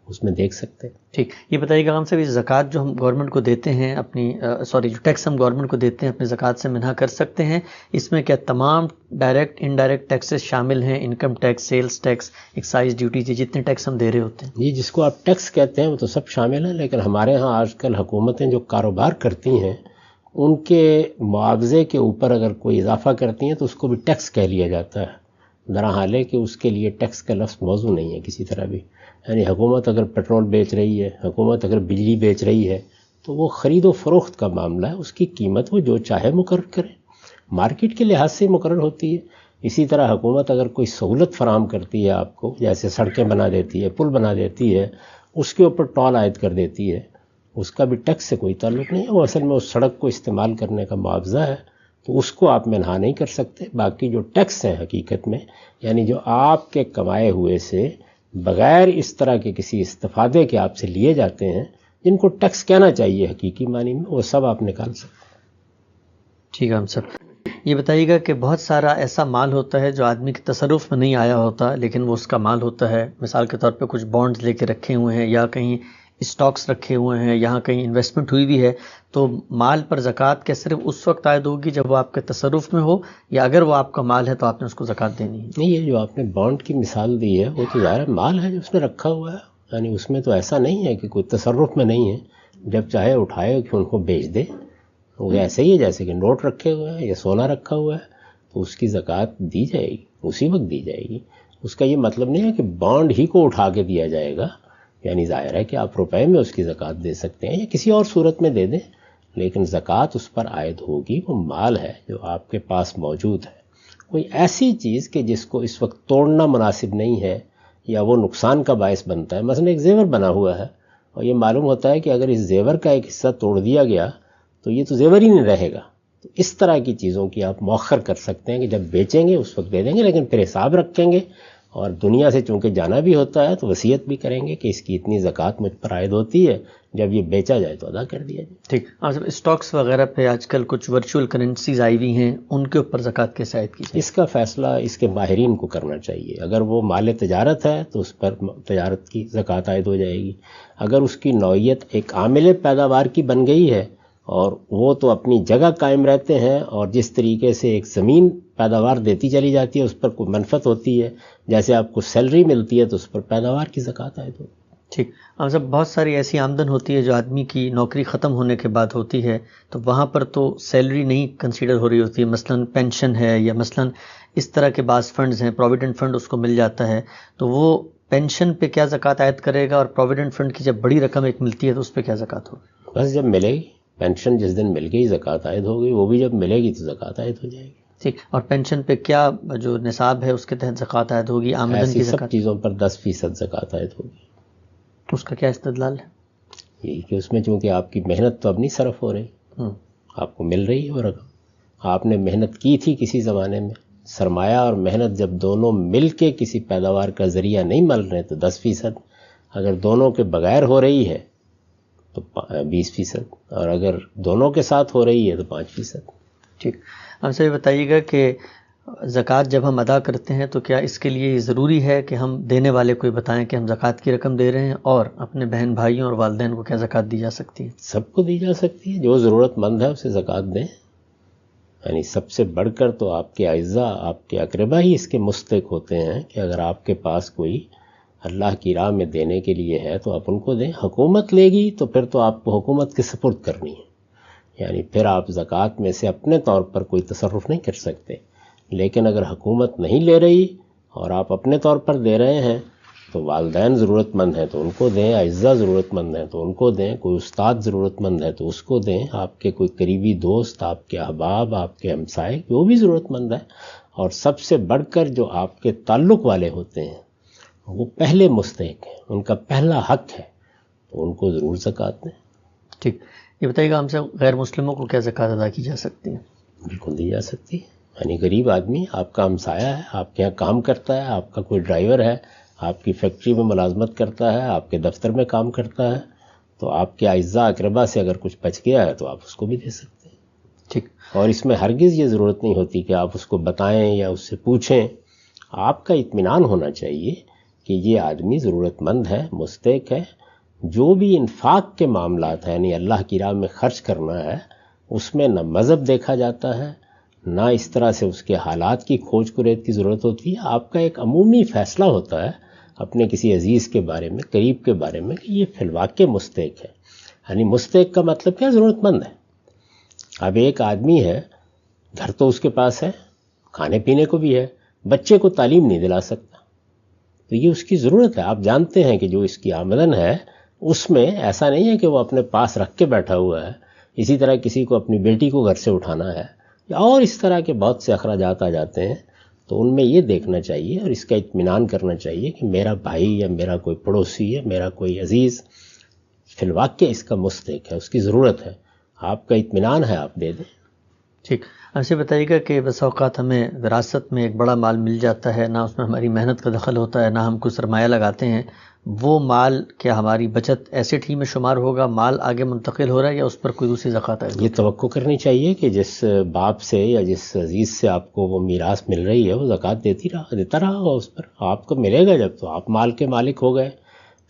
اس میں دیکھ سکتے ہیں. ٹھیک. یہ بتائیے گا ہم سے زکوٰۃ جو ہم گورنمنٹ کو دیتے ہیں اپنی جو ٹیکس ہم گورنمنٹ کو دیتے ہیں اپنی زکوٰۃ سے منع کر سکتے ہیں؟ اس میں کیا تمام ڈائریکٹ انڈائریکٹ ٹیکسز شامل ہیں؟ Income tax, sales tax, excise duty, جتنے ٹیکس ہم دے رہے ہوتے ہیں؟ جی، جس کو آپ ٹیکس کہتے ہیں وہ تو سب شامل ہیں، لیکن ہمارے ہاں آج کل حکومتیں جو کاروبار کرتی ہیں ان کے معاوضے کے اوپر اگر کوئی اضافہ کرتی ہیں تو اس کو بھی ٹیکس کہہ لیا جاتا ہے، درحال ہے کہ اس کے لیے ٹیکس کا لفظ موضوع نہیں ہے کسی طرح بھی. یعنی حکومت اگر پیٹرول بیچ رہی ہے، حکومت اگر بجلی بیچ رہی ہے تو وہ خرید و فروخت کا معاملہ ہے، اس کی قیمت وہ جو چاہے مقرر کرے، مارکیٹ کے لحاظ سے مقرر ہوتی ہے. اسی طرح حکومت اگر کوئی سہولت فراہم کرتی ہے آپ کو، جیسے سڑکیں بنا دیتی ہے، پل بنا دیتی ہے، اس کے اوپر ٹول عائد کر دیتی ہے، اس کا بھی ٹیکس سے کوئی تعلق نہیں ہے، وہ اصل میں اس سڑک کو استعمال کرنے کا معاوضہ ہے، تو اس کو آپ منع نہیں کر سکتے. باقی جو ٹیکس ہیں حقیقت میں، یعنی جو آپ کے کمائے ہوئے سے بغیر اس طرح کے کسی استفادے کے آپ سے لیے جاتے ہیں، جن کو ٹیکس کہنا چاہیے حقیقی معنی میں، وہ سب آپ نکال سکتے ہیں. ٹھیک ہے. ہم سب یہ بتائیے گا کہ بہت سارا ایسا مال ہوتا ہے جو آدمی کے تصرف میں نہیں آیا ہوتا لیکن وہ اس کا مال ہوتا ہے. مثال کے طور پہ کچھ بانڈز لے کے رکھے ہوئے ہیں یا کہیں اسٹاکس رکھے ہوئے ہیں، یہاں کہیں انویسٹمنٹ ہوئی بھی ہے، تو مال پر زکوٰۃ کیا صرف اس وقت عائد ہوگی جب وہ آپ کے تصرف میں ہو، یا اگر وہ آپ کا مال ہے تو آپ نے اس کو زکوٰۃ دینی ہے؟ نہیں، یہ جو آپ نے بانڈ کی مثال دی ہے وہ تو ظاہر مال ہے جو اس نے رکھا ہوا ہے، یعنی اس میں تو ایسا نہیں ہے کہ کوئی تصرف میں نہیں ہے، جب چاہے اٹھائے کہ ان کو بیچ دے، وہ ایسے ہی ہے جیسے کہ نوٹ رکھے ہوئے ہیں یا سونا رکھا ہوا ہے، تو اس کی زکوٰۃ دی جائے گی، اسی وقت دی جائے گی۔ اس کا یہ مطلب نہیں ہے کہ بانڈ ہی کو اٹھا کے دیا جائے گا، یعنی ظاہر ہے کہ آپ روپے میں اس کی زکوٰۃ دے سکتے ہیں یا کسی اور صورت میں دے دیں، لیکن زکوٰۃ اس پر عائد ہوگی۔ وہ مال ہے جو آپ کے پاس موجود ہے، کوئی ایسی چیز کہ جس کو اس وقت توڑنا مناسب نہیں ہے یا وہ نقصان کا باعث بنتا ہے، مثلا ایک زیور بنا ہوا ہے اور یہ معلوم ہوتا ہے کہ اگر اس زیور کا ایک حصہ توڑ دیا گیا تو یہ تو زیور ہی نہیں رہے گا، تو اس طرح کی چیزوں کی آپ مؤخر کر سکتے ہیں کہ جب بیچیں گے اس وقت دے دیں گے، لیکن پھر حساب رکھیں گے، اور دنیا سے چونکہ جانا بھی ہوتا ہے تو وصیت بھی کریں گے کہ اس کی اتنی زکوٰۃ مجھ پر عائد ہوتی ہے، جب یہ بیچا جائے تو ادا کر دیا جائے۔ ٹھیک۔ اسٹاکس وغیرہ پہ آج کل کچھ ورچوئل کرنسیز آئی ہوئی ہیں، ان کے اوپر زکوٰۃ کیسے عائد کی جائے؟ اس کا فیصلہ اس کے ماہرین کو کرنا چاہیے۔ اگر وہ مال تجارت ہے تو اس پر تجارت کی زکوٰۃ عائد ہو جائے گی، اگر اس کی نوعیت ایک عامل پیداوار کی بن گئی ہے اور وہ تو اپنی جگہ قائم رہتے ہیں، اور جس طریقے سے ایک زمین پیداوار دیتی چلی جاتی ہے اس پر کوئی منفعت ہوتی ہے، جیسے آپ کو سیلری ملتی ہے تو اس پر پیداوار کی زکوٰۃ عائد ہوتی ہے۔ ٹھیک۔ صاحب بہت ساری ایسی آمدن ہوتی ہے جو آدمی کی نوکری ختم ہونے کے بعد ہوتی ہے، تو وہاں پر تو سیلری نہیں کنسیڈر ہو رہی ہوتی ہے، مثلا پینشن ہے یا مثلا اس طرح کے بعض فنڈز ہیں، پروویڈنٹ فنڈ اس کو مل جاتا ہے، تو وہ پینشن پہ کیا زکوٰۃ عائد کرے گا، اور پروویڈنٹ فنڈ کی جب بڑی رقم ایک ملتی ہے تو اس پہ کیا زکوٰۃ ہوگی؟ بس جب ملے گی پینشن، جس دن مل گئی زکوٰۃ عائد ہو گئی، وہ بھی جب ملے گی تو زکوٰۃ عائد ہو جائے گی۔ ٹھیک۔ اور پینشن پہ کیا جو نصاب ہے اس کے تحت زکوٰۃ عائد ہوگی؟ آمدن کی ایسی سب زکوٰۃ؟ چیزوں پر 10% زکوٰۃ عائد ہوگی۔ اس کا کیا استدلال ہے؟ یہی کہ اس میں چونکہ آپ کی محنت تو اب نہیں صرف ہو رہی، آپ کو مل رہی ہے وہ رقم، آپ نے محنت کی تھی کسی زمانے میں، سرمایہ اور محنت جب دونوں مل کے کسی پیداوار کا ذریعہ نہیں مل رہے تو 10%، اگر دونوں کے بغیر ہو رہی ہے تو 20%، اور اگر دونوں کے ساتھ ہو رہی ہے تو 5%۔ ٹھیک۔ ہم سے یہ بتائیے گا کہ زکوٰۃ جب ہم ادا کرتے ہیں تو کیا اس کے لیے یہ ضروری ہے کہ ہم دینے والے کو بتائیں کہ ہم زکوٰۃ کی رقم دے رہے ہیں، اور اپنے بہن بھائیوں اور والدین کو کیا زکوٰۃ دی جا سکتی ہے؟ سب کو دی جا سکتی ہے، جو ضرورت مند ہے اسے زکوٰۃ دیں، یعنی سب سے بڑھ کر تو آپ کے اعزاء، آپ کے اقربا ہی اس کے مستحق ہوتے ہیں کہ اگر آپ کے پاس کوئی اللہ کی راہ میں دینے کے لیے ہے تو آپ ان کو دیں۔ حکومت لے گی تو پھر تو آپ کو حکومت کے سپرد کرنی ہے، یعنی پھر آپ زکوٰۃ میں سے اپنے طور پر کوئی تصرف نہیں کر سکتے، لیکن اگر حکومت نہیں لے رہی اور آپ اپنے طور پر دے رہے ہیں تو والدین ضرورت مند ہیں تو ان کو دیں، اعزاء ضرورت مند ہیں تو ان کو دیں، کوئی استاد ضرورت مند ہے تو اس کو دیں، آپ کے کوئی قریبی دوست، آپ کے احباب، آپ کے ہمسائے وہ بھی ضرورت مند ہے، اور سب سے بڑھ کر جو آپ کے تعلق والے ہوتے ہیں وہ پہلے مستحق ہیں، ان کا پہلا حق ہے، تو ان کو ضرور زکوٰۃ دیں۔ ٹھیک۔ یہ بتائیے گا ہم سے غیر مسلموں کو کیا زکوٰۃ ادا کی جا سکتی ہے؟ بالکل دی جا سکتی ہے، یعنی غریب آدمی آپ کا ہمسایہ ہے، آپ کے یہاں کام کرتا ہے، آپ کا کوئی ڈرائیور ہے، آپ کی فیکٹری میں ملازمت کرتا ہے، آپ کے دفتر میں کام کرتا ہے، تو آپ کے اعزاء اقربا سے اگر کچھ بچ گیا ہے تو آپ اس کو بھی دے سکتے ہیں۔ ٹھیک۔ اور اس میں ہرگز یہ ضرورت نہیں ہوتی کہ آپ اس کو بتائیں یا اس سے پوچھیں، آپ کا اطمینان ہونا چاہیے کہ یہ آدمی ضرورت مند ہے، مستحق ہے، جو بھی انفاق کے معاملات ہیں یعنی اللہ کی راہ میں خرچ کرنا ہے، اس میں نہ مذہب دیکھا جاتا ہے، نہ اس طرح سے اس کے حالات کی کھوج کریت کی ضرورت ہوتی ہے۔ آپ کا ایک عمومی فیصلہ ہوتا ہے اپنے کسی عزیز کے بارے میں، قریب کے بارے میں، کہ یہ فی الواقع مستحق ہے، یعنی مستحق کا مطلب کیا؟ ضرورت مند ہے۔ اب ایک آدمی ہے، گھر تو اس کے پاس ہے، کھانے پینے کو بھی ہے، بچے کو تعلیم نہیں دلا سکتا، تو یہ اس کی ضرورت ہے۔ آپ جانتے ہیں کہ جو اس کی آمدن ہے اس میں ایسا نہیں ہے کہ وہ اپنے پاس رکھ کے بیٹھا ہوا ہے، اسی طرح کسی کو اپنی بیٹی کو گھر سے اٹھانا ہے، اور اس طرح کے بہت سے اخراجات آ جاتے ہیں، تو ان میں یہ دیکھنا چاہیے اور اس کا اطمینان کرنا چاہیے کہ میرا بھائی یا میرا کوئی پڑوسی ہے، میرا کوئی عزیز فی الواقع اس کا مستحق ہے، اس کی ضرورت ہے، آپ کا اطمینان ہے، آپ دے دیں۔ ٹھیک۔ ایسے بتائیے گا کہ بس اوقات ہمیں وراثت میں ایک بڑا مال مل جاتا ہے، نہ اس میں ہماری محنت کا دخل ہوتا ہے، نہ ہم کوئی سرمایہ لگاتے ہیں، وہ مال کیا ہماری بچت ایسٹ ہی میں شمار ہوگا؟ مال آگے منتقل ہو رہا ہے یا اس پر کوئی دوسری زکوٰۃ ہے؟ یہ توقع کرنی چاہیے کہ جس باپ سے یا جس عزیز سے آپ کو وہ میراث مل رہی ہے وہ زکوٰۃ دیتا رہا ہوگا اس پر، آپ کو ملے گا جب تو آپ مال کے مالک ہو گئے،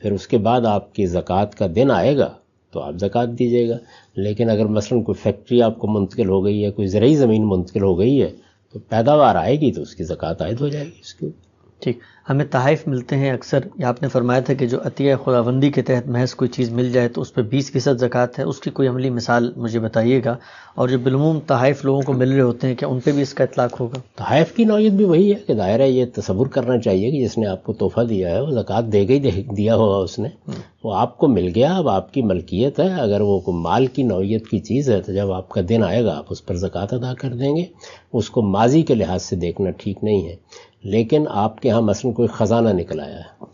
پھر اس کے بعد آپ کی زکوٰۃ کا دن آئے گا تو آپ زکوٰۃ دیجیے گا۔ لیکن اگر مثلا کوئی فیکٹری آپ کو منتقل ہو گئی ہے، کوئی زرعی زمین منتقل ہو گئی ہے، تو پیداوار آئے گی تو اس کی زکوٰۃ عائد ہو جائے گی اس کے اوپر۔ ٹھیک، ہمیں تحائف ملتے ہیں اکثر، یا آپ نے فرمایا تھا کہ جو عطیہ خداوندی کے تحت محض کوئی چیز مل جائے تو اس پہ 20% زکوٰۃ ہے، اس کی کوئی عملی مثال مجھے بتائیے گا، اور جو بالعموم تحائف لوگوں کو مل رہے ہوتے ہیں کیا ان پہ بھی اس کا اطلاق ہوگا؟ تحائف کی نوعیت بھی وہی ہے کہ دائرہ یہ تصور کرنا چاہیے کہ جس نے آپ کو تحفہ دیا ہے وہ زکوٰۃ دے گئی دیا ہوگا اس نے، وہ آپ کو مل گیا، اب آپ کی ملکیت ہے، اگر وہ مال کی نوعیت کی چیز ہے تو جب آپ کا دن آئے گا آپ اس پر زکوٰۃ ادا کر دیں گے، اس کو ماضی کے لحاظ سے دیکھنا ٹھیک نہیں ہے۔ لیکن آپ کے ہاں مثلا کوئی خزانہ نکل آیا ہے،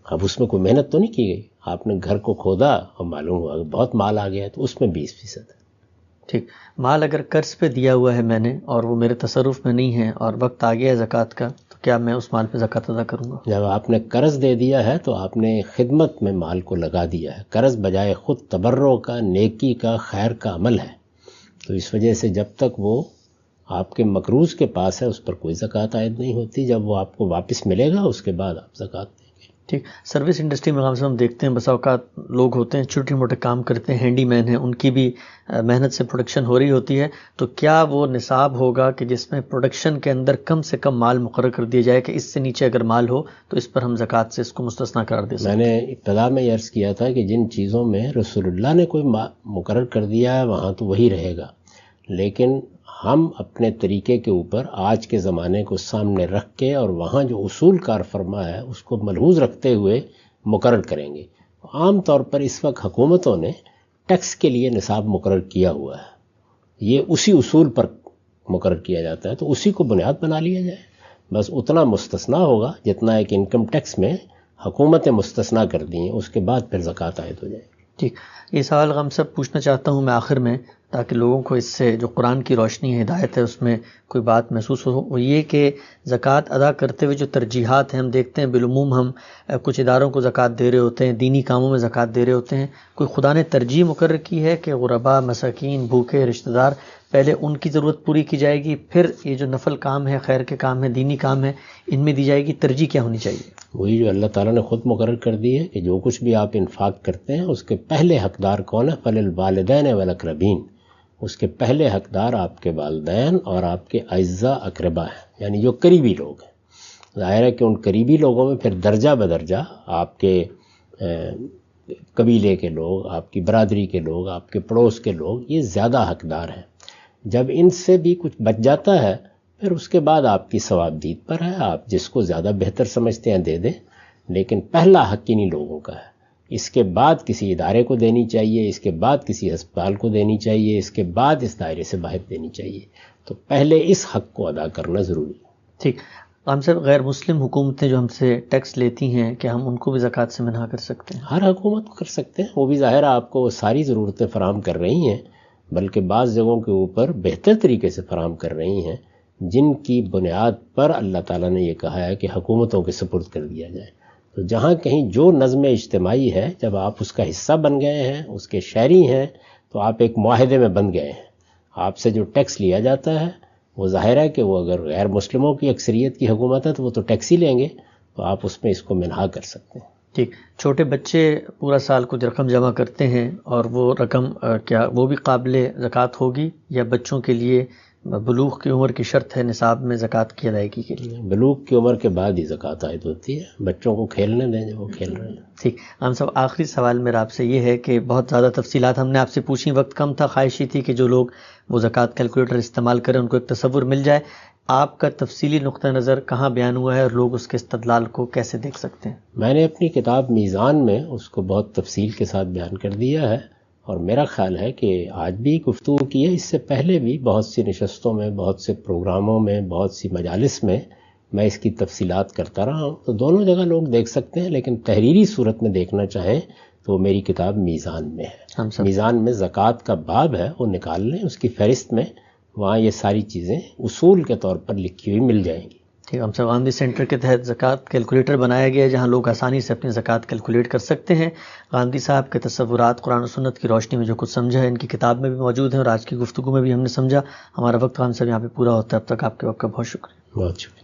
اب اس میں کوئی محنت تو نہیں کی گئی، آپ نے گھر کو کھودا اور معلوم ہوا کہ بہت مال آ گیا تو اس میں 20% ہے۔ ٹھیک، مال اگر قرض پہ دیا ہوا ہے میں نے اور وہ میرے تصرف میں نہیں ہے اور وقت آ گیا ہے زکوٰۃ کا، تو کیا میں اس مال پہ زکوٰۃ ادا کروں گا؟ جب آپ نے قرض دے دیا ہے تو آپ نے خدمت میں مال کو لگا دیا ہے، قرض بجائے خود تبرع کا، نیکی کا، خیر کا عمل ہے، تو اس وجہ سے جب تک وہ آپ کے مقروض کے پاس ہے اس پر کوئی زکوٰۃ عائد نہیں ہوتی، جب وہ آپ کو واپس ملے گا اس کے بعد آپ زکوٰۃ دیں گے۔ ٹھیک، سروس انڈسٹری میں ہم دیکھتے ہیں بسا اوقات لوگ ہوتے ہیں چھوٹے موٹے کام کرتے ہیں، ہینڈی مین ہیں، ان کی بھی محنت سے پروڈکشن ہو رہی ہوتی ہے، تو کیا وہ نصاب ہوگا کہ جس میں پروڈکشن کے اندر کم سے کم مال مقرر کر دیا جائے کہ اس سے نیچے اگر مال ہو تو اس پر ہم زکوٰۃ سے اس کو مستثنیٰ قرار دے سکتے ہیں؟ میں نے ابتدا میں یہ عرض کیا تھا کہ جن چیزوں میں رسول اللہ نے کوئی مقرر کر دیا ہے وہاں تو وہی رہے گا، لیکن ہم اپنے طریقے کے اوپر آج کے زمانے کو سامنے رکھ کے اور وہاں جو اصول کار فرما ہے اس کو ملحوظ رکھتے ہوئے مقرر کریں گے۔ عام طور پر اس وقت حکومتوں نے ٹیکس کے لیے نصاب مقرر کیا ہوا ہے، یہ اسی اصول پر مقرر کیا جاتا ہے، تو اسی کو بنیاد بنا لیا جائے، بس اتنا مستثنیٰ ہوگا جتنا ایک انکم ٹیکس میں حکومتیں مستثنیٰ کر دی ہیں، اس کے بعد پھر زکوٰۃ عائد ہو جائے۔ ٹھیک، یہ سوال ہم سب پوچھنا چاہتا ہوں میں آخر میں، تاکہ لوگوں کو اس سے جو قرآن کی روشنی ہے، ہدایت ہے، اس میں کوئی بات محسوس ہو، وہ یہ کہ زکوٰۃ ادا کرتے ہوئے جو ترجیحات ہیں ہم دیکھتے ہیں بالعموم ہم کچھ اداروں کو زکوٰۃ دے رہے ہوتے ہیں، دینی کاموں میں زکوٰۃ دے رہے ہوتے ہیں، کوئی خدا نے ترجیح مقرر کی ہے کہ غرباء، مساکین، بھوکے رشتہ دار، پہلے ان کی ضرورت پوری کی جائے گی، پھر یہ جو نفل کام ہے، خیر کے کام ہے، دینی کام ہے، ان میں دی جائے گی؟ ترجیح کیا ہونی چاہیے؟ وہی جو اللہ تعالیٰ نے خود مقرر کر دی ہے کہ جو کچھ بھی آپ انفاق کرتے ہیں اس کے پہلے حقدار کون ہے؟ فللوالدین والاقربین، اس کے پہلے حقدار آپ کے والدین اور آپ کے اعزاء اقربا ہیں، یعنی جو قریبی لوگ ہیں۔ ظاہر ہے کہ ان قریبی لوگوں میں پھر درجہ بدرجہ آپ کے قبیلے کے لوگ، آپ کی برادری کے لوگ، آپ کے پڑوس کے لوگ یہ زیادہ حقدار ہیں۔ جب ان سے بھی کچھ بچ جاتا ہے پھر اس کے بعد آپ کی ثوابدید پر ہے، آپ جس کو زیادہ بہتر سمجھتے ہیں دے دیں، لیکن پہلا حق انہی لوگوں کا ہے، اس کے بعد کسی ادارے کو دینی چاہیے، اس کے بعد کسی ہسپتال کو دینی چاہیے، اس کے بعد اس دائرے سے باہر دینی چاہیے، تو پہلے اس حق کو ادا کرنا ضروری ہے۔ ٹھیک، ہم سب غیر مسلم حکومتیں جو ہم سے ٹیکس لیتی ہیں کہ ہم ان کو بھی زکوٰۃ سے منع کر سکتے ہیں؟ ہر حکومت کو کر سکتے ہیں، وہ بھی ظاہر ہے آپ کو وہ ساری ضرورتیں فراہم کر رہی ہیں، بلکہ بعض جگہوں کے اوپر بہتر طریقے سے فراہم کر رہی ہیں، جن کی بنیاد پر اللہ تعالیٰ نے یہ کہا ہے کہ حکومتوں کے سپرد کر دیا جائے۔ تو جہاں کہیں جو نظم اجتماعی ہے، جب آپ اس کا حصہ بن گئے ہیں، اس کے شہری ہیں، تو آپ ایک معاہدے میں بن گئے ہیں، آپ سے جو ٹیکس لیا جاتا ہے وہ ظاہر ہے کہ وہ اگر غیر مسلموں کی اکثریت کی حکومت ہے تو وہ تو ٹیکس ہی لیں گے، تو آپ اس میں اس کو منہا کر سکتے ہیں۔ ٹھیک، چھوٹے بچے پورا سال کچھ رقم جمع کرتے ہیں اور وہ رقم کیا وہ بھی قابل زکوٰۃ ہوگی، یا بچوں کے لیے بلوغ کی عمر کی شرط ہے نصاب میں زکوٰۃ کی ادائیگی کے لیے؟ بلوغ کی عمر کے بعد ہی زکوٰۃ عائد ہوتی ہے، بچوں کو کھیلنے دیں جو وہ کھیل رہے ہیں۔ ٹھیک، ہم سب آخری سوال میرا آپ سے یہ ہے کہ بہت زیادہ تفصیلات ہم نے آپ سے پوچھی، وقت کم تھا، خواہش یہ تھی کہ جو لوگ وہ زکوٰۃ کیلکولیٹر استعمال کریں ان کو ایک تصور مل جائے، آپ کا تفصیلی نقطہ نظر کہاں بیان ہوا ہے اور لوگ اس کے استدلال کو کیسے دیکھ سکتے ہیں؟ میں نے اپنی کتاب میزان میں اس کو بہت تفصیل کے ساتھ بیان کر دیا ہے، اور میرا خیال ہے کہ آج بھی گفتگو کی ہے، اس سے پہلے بھی بہت سی نشستوں میں، بہت سے پروگراموں میں، بہت سی مجالس میں میں اس کی تفصیلات کرتا رہا ہوں، تو دونوں جگہ لوگ دیکھ سکتے ہیں، لیکن تحریری صورت میں دیکھنا چاہیں تو میری کتاب میزان میں ہے۔ میزان میں زکوٰۃ کا باب ہے، وہ نکال لیں، اس کی فہرست میں وہاں یہ ساری چیزیں اصول کے طور پر لکھی ہوئی مل جائیں گی۔ ٹھیک، ہم سب گاندھی سینٹر کے تحت زکوٰۃ کیلکولیٹر بنایا گیا ہے جہاں لوگ آسانی سے اپنی زکوٰۃ کیلکولیٹ کر سکتے ہیں۔ گاندھی صاحب کے تصورات قرآن و سنت کی روشنی میں جو کچھ سمجھا ہے ان کی کتاب میں بھی موجود ہیں، اور آج کی گفتگو میں بھی ہم نے سمجھا۔ ہمارا وقت ہم سب یہاں پہ پورا ہوتا ہے، اب تک آپ کے وقت کا بہت شکریہ۔ بہت شکریہ۔